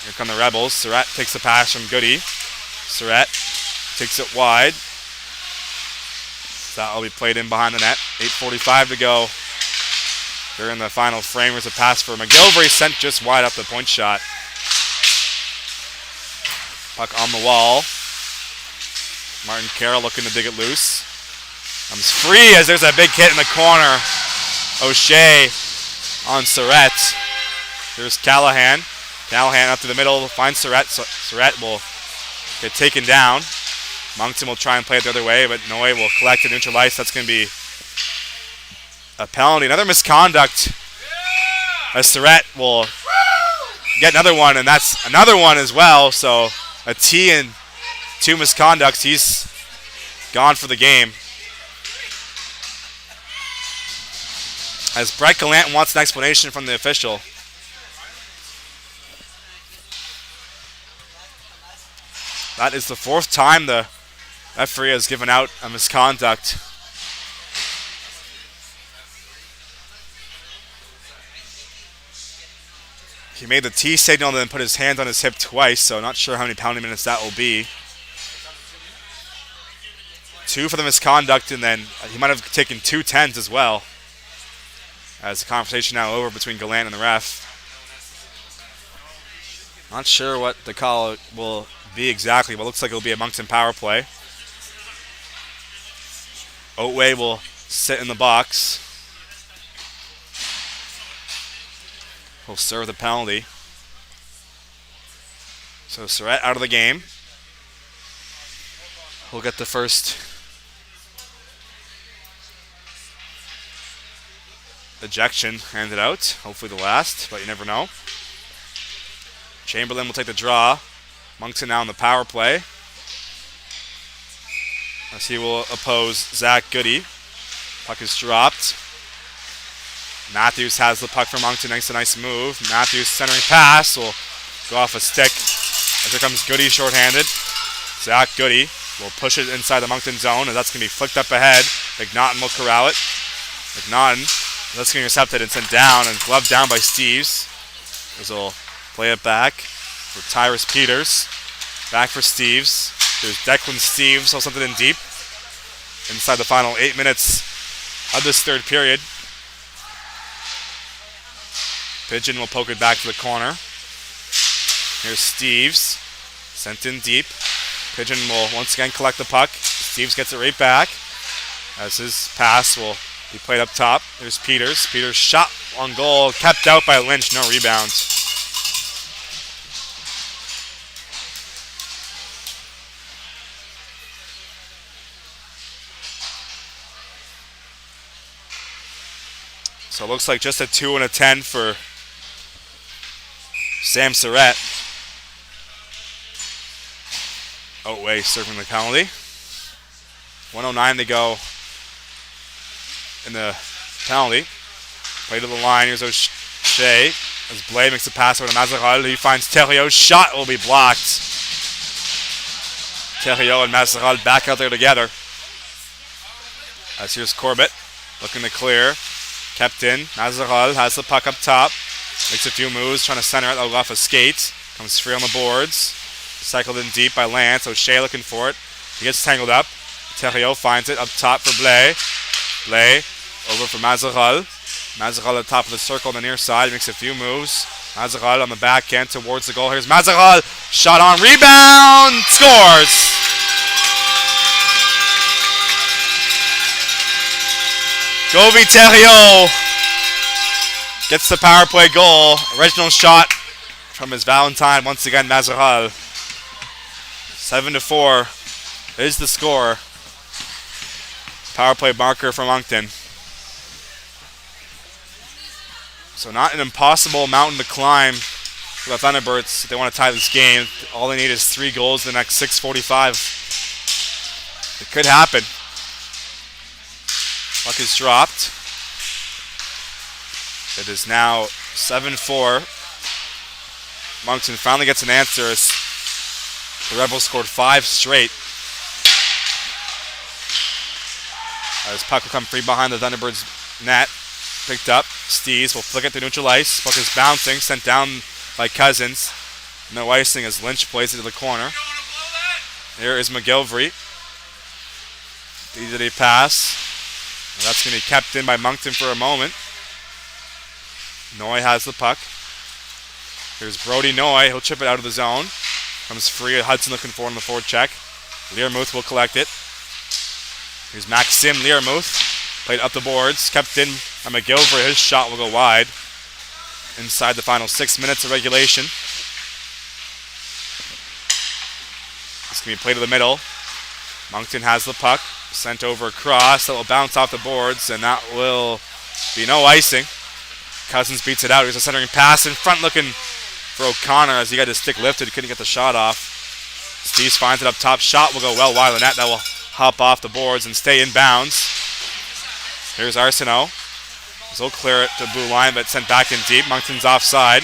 Here come the Rebels. Surratt takes the pass from Goody. Surratt takes it wide. That will be played in behind the net. 8:45 to go. During the final frame, there's a pass for McGilvery, sent just wide up the point shot. Puck on the wall. Martin Carroll looking to dig it loose. Comes free as there's a big hit in the corner. O'Shea on Surratt. There's Callahan. Callahan up to the middle, finds Surratt. Surratt will get taken down. Moncton will try and play it the other way, but Noy will collect and neutralize. That's going to be a penalty. Another misconduct. As Surratt will get another one, and that's another one as well. So a T and 2 misconducts. He's gone for the game. As Brett Gallant wants an explanation from the official. That is the 4th time the referee has given out a misconduct. He made the T signal and then put his hand on his hip twice, so not sure how many penalty minutes that will be. 2 for the misconduct, and then he might have taken 2 10s as well. As the conversation now over between Gallant and the ref. Not sure what the call will be exactly, but looks like it'll be a Moncton power play. Otway will sit in the box. He'll serve the penalty. So Surratt out of the game. We'll get the first ejection handed out. Hopefully the last, but you never know. Chamberlain will take the draw. Moncton now in the power play, as he will oppose Zach Goody. Puck is dropped. Matthews has the puck for Moncton. Makes a nice move. Matthews centering pass will go off a stick. As here comes Goody shorthanded. Zach Goody will push it inside the Moncton zone, and that's going to be flicked up ahead. McNaughton will corral it. McNaughton, that's getting intercepted and sent down, and gloved down by Steves. As will play it back for Tyrus Peters. Back for Steves. There's Declan Steves, also something in deep. Inside the final 8 minutes of this third period. Pigeon will poke it back to the corner. Here's Steves. Sent in deep. Pigeon will once again collect the puck. Steves gets it right back, as his pass will be played up top. There's Peters. Peters shot on goal. Kept out by Lynch. No rebound. So it looks like just a 2 and a 10 for Sam Surratt. Otway serving the penalty. 1:09 to go in the penalty. Play to the line. Here's O'Shea as Blade makes the pass over to Mazaral. He finds Theriault's shot will be blocked. Theriault and Mazaral back out there together. As here's Corbett looking to clear. Kept in. Mazaral has the puck up top. Makes a few moves, trying to center it. That'll go off a skate. Comes free on the boards. Cycled in deep by Lance. O'Shea looking for it. He gets tangled up. Theriault finds it up top for Blais. Blais over for Mazaral. Mazaral at the top of the circle on the near side. Makes a few moves. Mazaral on the back end towards the goal. Here's Mazaral. Shot on. Rebound. Scores. Govey Theriault gets the power play goal. Original shot from his Valentine. Once again, Mazaral. 7-4 is the score. Power play marker for Moncton. So not an impossible mountain to climb for the Thunderbirds if they want to tie this game. All they need is 3 goals in the next 6:45. It could happen. Puck is dropped. It is now 7-4. Moncton finally gets an answer as the Rebels scored 5 straight. As puck will come free behind the Thunderbirds net. Picked up. Steves will flick it to neutral ice. Puck is bouncing, sent down by Cousins. No icing as Lynch plays it to the corner. There is McGilvery. Easy pass. And that's going to be kept in by Moncton for a moment. Noy has the puck. Here's Brody Noy. He'll chip it out of the zone. Comes free. Hudson looking for it on the forward check. Learmouth will collect it. Here's Maxim Learmouth. Played up the boards. Kept in by McGilvery. His shot will go wide. Inside the final 6 minutes of regulation. It's going to be played to the middle. Moncton has the puck. Sent over across. That will bounce off the boards, and that will be no icing. Cousins beats it out. Here's a centering pass in front looking for O'Connor as he got his stick lifted. Couldn't get the shot off. Steves finds it up top. Shot will go well wide of the net. That will hop off the boards and stay in bounds. Here's Arsenault. He'll clear it to blue line, but sent back in deep. Moncton's offside.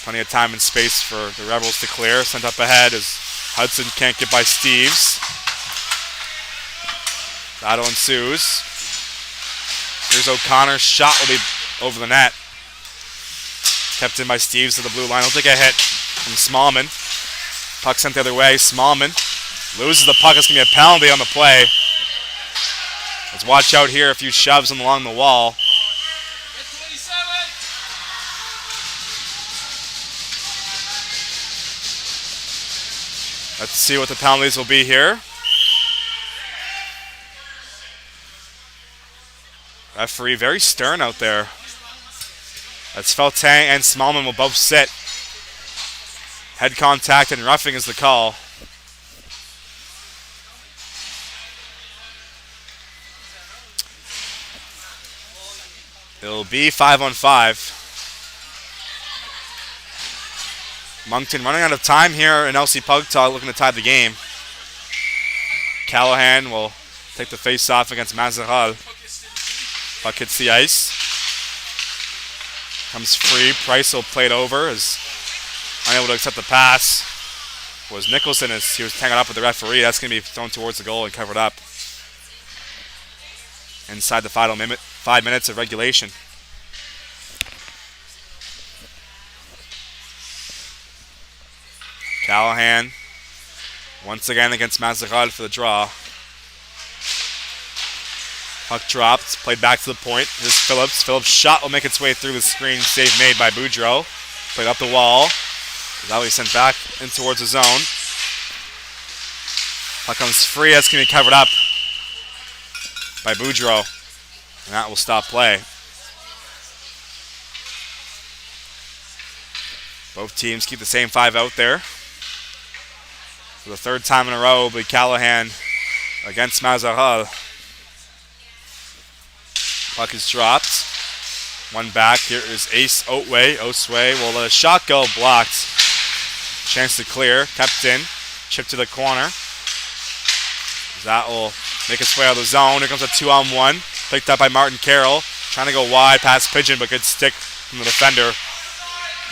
Plenty of time and space for the Rebels to clear. Sent up ahead as Hudson can't get by Steves. Battle ensues. Here's O'Connor's shot will be over the net. Kept in by Steves to the blue line. He'll take a hit from Smallman. Puck sent the other way. Smallman Loses the puck. It's going to be a penalty on the play. Let's watch out here. A few shoves along the wall. Let's see what the penalties will be here. Referee very stern out there. That's Feltang and Smallman will both sit. Head contact and roughing is the call. It'll be 5-on-5. Moncton running out of time here in LC Pugtalk, looking to tie the game. Callahan will take the face-off against Mazaral. Puck hits the ice. Comes free. Price will play it over. Is unable to accept the pass. Was Nicholson as he was hanging up with the referee. That's going to be thrown towards the goal and covered up. Inside the final 5 minutes of regulation. Callahan once again against Mazaral for the draw. Puck dropped, played back to the point. Here's Phillips. Phillips' shot will make its way through the screen. Save made by Boudreau. Played up the wall. That'll be sent back in towards the zone. Puck comes free. That's going to be covered up by Boudreau. And that will stop play. Both teams keep the same 5 out there. For the third time in a row, but Callahan against Mazaral. Puck is dropped. One back. Here is Ace Otway. Osway will let a shot go. Blocked. Chance to clear. Kept in. Chip to the corner. That will make its way out of the zone. Here comes a 2-on-1. Picked up by Martin Carroll. Trying to go wide past Pigeon, but good stick from the defender.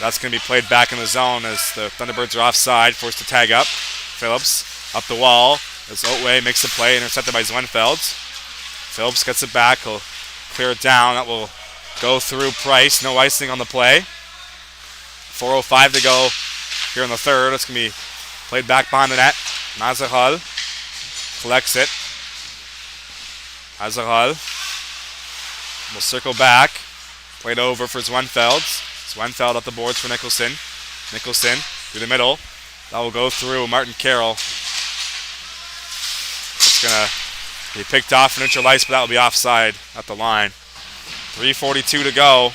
That's going to be played back in the zone as the Thunderbirds are offside. Forced to tag up. Phillips up the wall as Otway makes the play. Intercepted by Zwenfeld. Phillips gets it back. He'll clear it down. That will go through Price. No icing on the play. 4:05 to go here in the third. It's going to be played back behind the net. Mazaral collects it. Mazaral will circle back. Played over for Zwenfeld. Zwenfeld up the boards for Nicholson. Nicholson through the middle. That will go through Martin Carroll. It's going to be picked off for neutral ice, but that will be offside at the line. 3:42 to go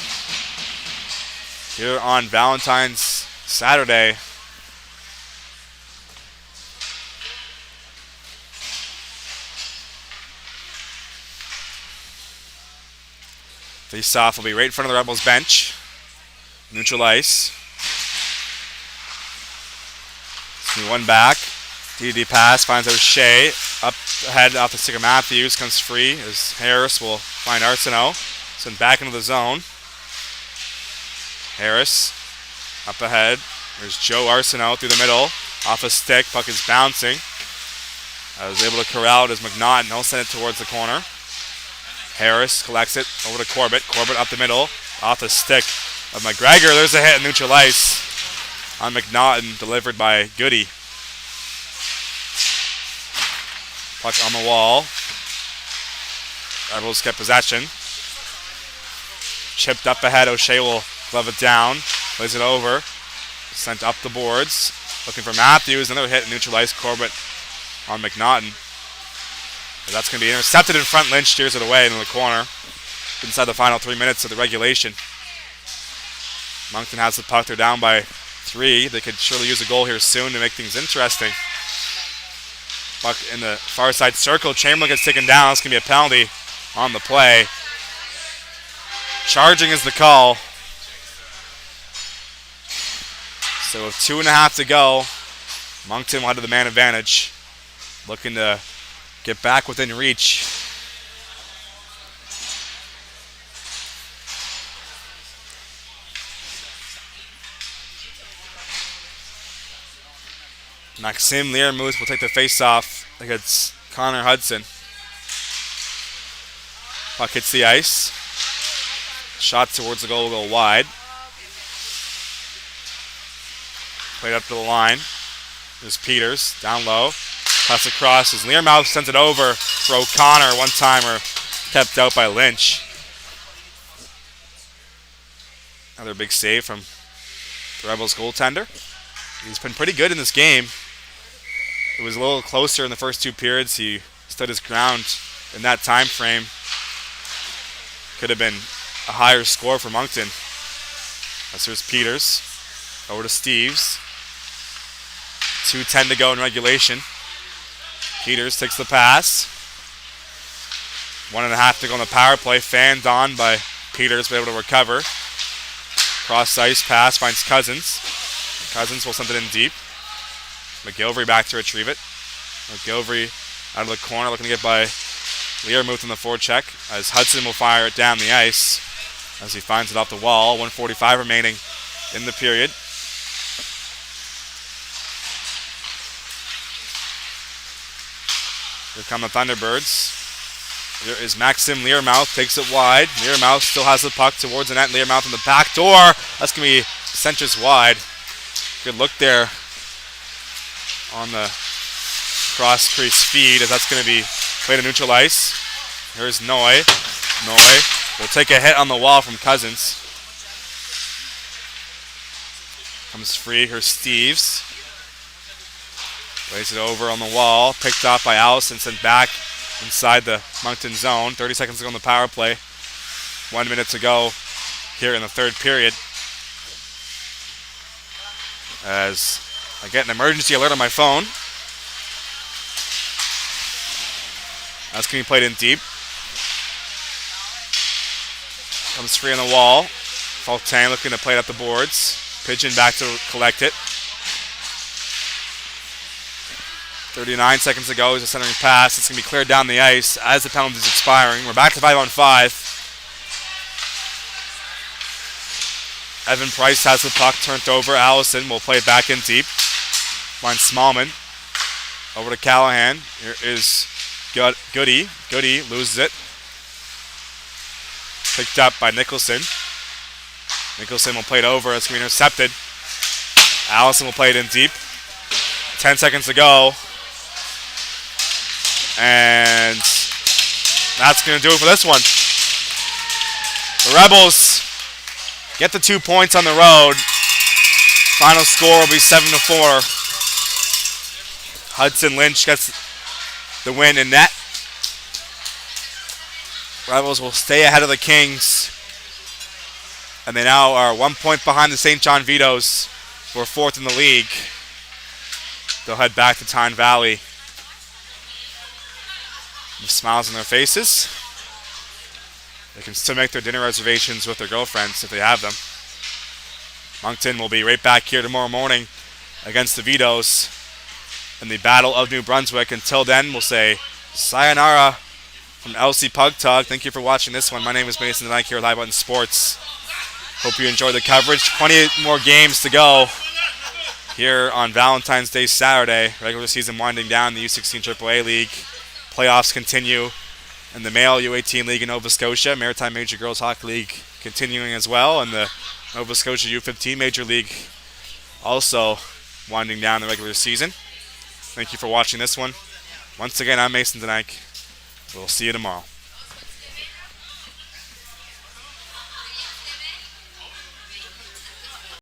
here on Valentine's Saturday. Face-off will be right in front of the Rebels bench. Neutral ice. One back. DD pass finds O'Shea. Up ahead off the stick of Matthews. Comes free as Harris will find Arsenault. Send back into the zone. Harris up ahead. There's Joe Arsenault through the middle. Off a stick. Puck is bouncing. I was able to corral it as McNaughton. He'll send it towards the corner. Harris collects it over to Corbett. Corbett up the middle. Off the stick of McGregor. There's a hit in neutral ice on McNaughton, delivered by Goody. Puck on the wall. Rebels get possession. Chipped up ahead. O'Shea will glove it down. Plays it over. Sent up the boards. Looking for Matthews. Another hit in neutral ice. Corbett on McNaughton. That's going to be intercepted in front. Lynch steers it away into the corner. Inside the final 3 minutes of the regulation. Moncton has the puck. They're down by 3. They could surely use a goal here soon to make things interesting. Puck in the far side circle. Chamberlain gets taken down. That's going to be a penalty on the play. Charging is the call. So with 2.5 to go, Moncton will head to the man advantage. Looking to get back within reach. Maxime Learmouth will take the face-off against Connor Hudson. Puck hits the ice. Shot towards the goal will go wide. Played up to the line. There's Peters down low. Pass across as Learmouth sends it over for O'Connor. One-timer kept out by Lynch. Another big save from the Rebels goaltender. He's been pretty good in this game. It was a little closer in the first two periods. He stood his ground in that time frame. Could have been a higher score for Moncton. As here's Peters. Over to Steves. 2:10 to go in regulation. Peters takes the pass. 1.5 to go on the power play. Fanned on by Peters, but able to recover. Cross ice pass finds Cousins. Cousins will send it in deep. McGilvery back to retrieve it. McGilvery out of the corner looking to get by Learmouth in the forecheck as Hudson will fire it down the ice as he finds it off the wall. 1:45 remaining in the period. Here come the Thunderbirds. There is Maxim Learmouth, takes it wide. Learmouth still has the puck towards the net. Learmouth in the back door. That's going to be sent just wide. Good look there on the cross crease feed as that's going to be played to neutral ice. Here's Noy. Noy will take a hit on the wall from Cousins. Comes free. Here's Steves. Lays it over on the wall. Picked off by Allison. Sent back inside the Moncton zone. 30 seconds to go on the power play. 1 minute to go here in the third period. As I get an emergency alert on my phone. That's going to be played in deep. Comes free on the wall. Fontaine looking to play it up the boards. Pigeon back to collect it. 39 seconds to go is a centering pass. It's going to be cleared down the ice as the penalty is expiring. We're back to 5-on-5. Evan Price has the puck turned over. Allison will play it back in deep. Finds Smallman. Over to Callahan. Here is Goody. Goody loses it. Picked up by Nicholson. Nicholson will play it over. It's going to be intercepted. Allison will play it in deep. 10 seconds to go. And that's going to do it for this one. The Rebels get the 2 points on the road. Final score will be 7-4. Hudson Lynch gets the win in net. Rebels will stay ahead of the Kings. And they now are 1 point behind the St. John Vitoes, who are fourth in the league. They'll head back to Tyne Valley with smiles on their faces. They can still make their dinner reservations with their girlfriends if they have them. Moncton will be right back here tomorrow morning against the Vitoes in the Battle of New Brunswick. Until then, we'll say sayonara from LC Pugtug. Thank you for watching this one. My name is Mason Dyke here with High Button Sports. Hope you enjoyed the coverage. 20 more games to go here on Valentine's Day Saturday. Regular season winding down, the U16 AAA League. Playoffs continue in the male U18 League in Nova Scotia. Maritime Major Girls Hockey League continuing as well. And the Nova Scotia U15 Major League also winding down the regular season. Thank you for watching this one. Once again, I'm Mason Dyke. We'll see you tomorrow.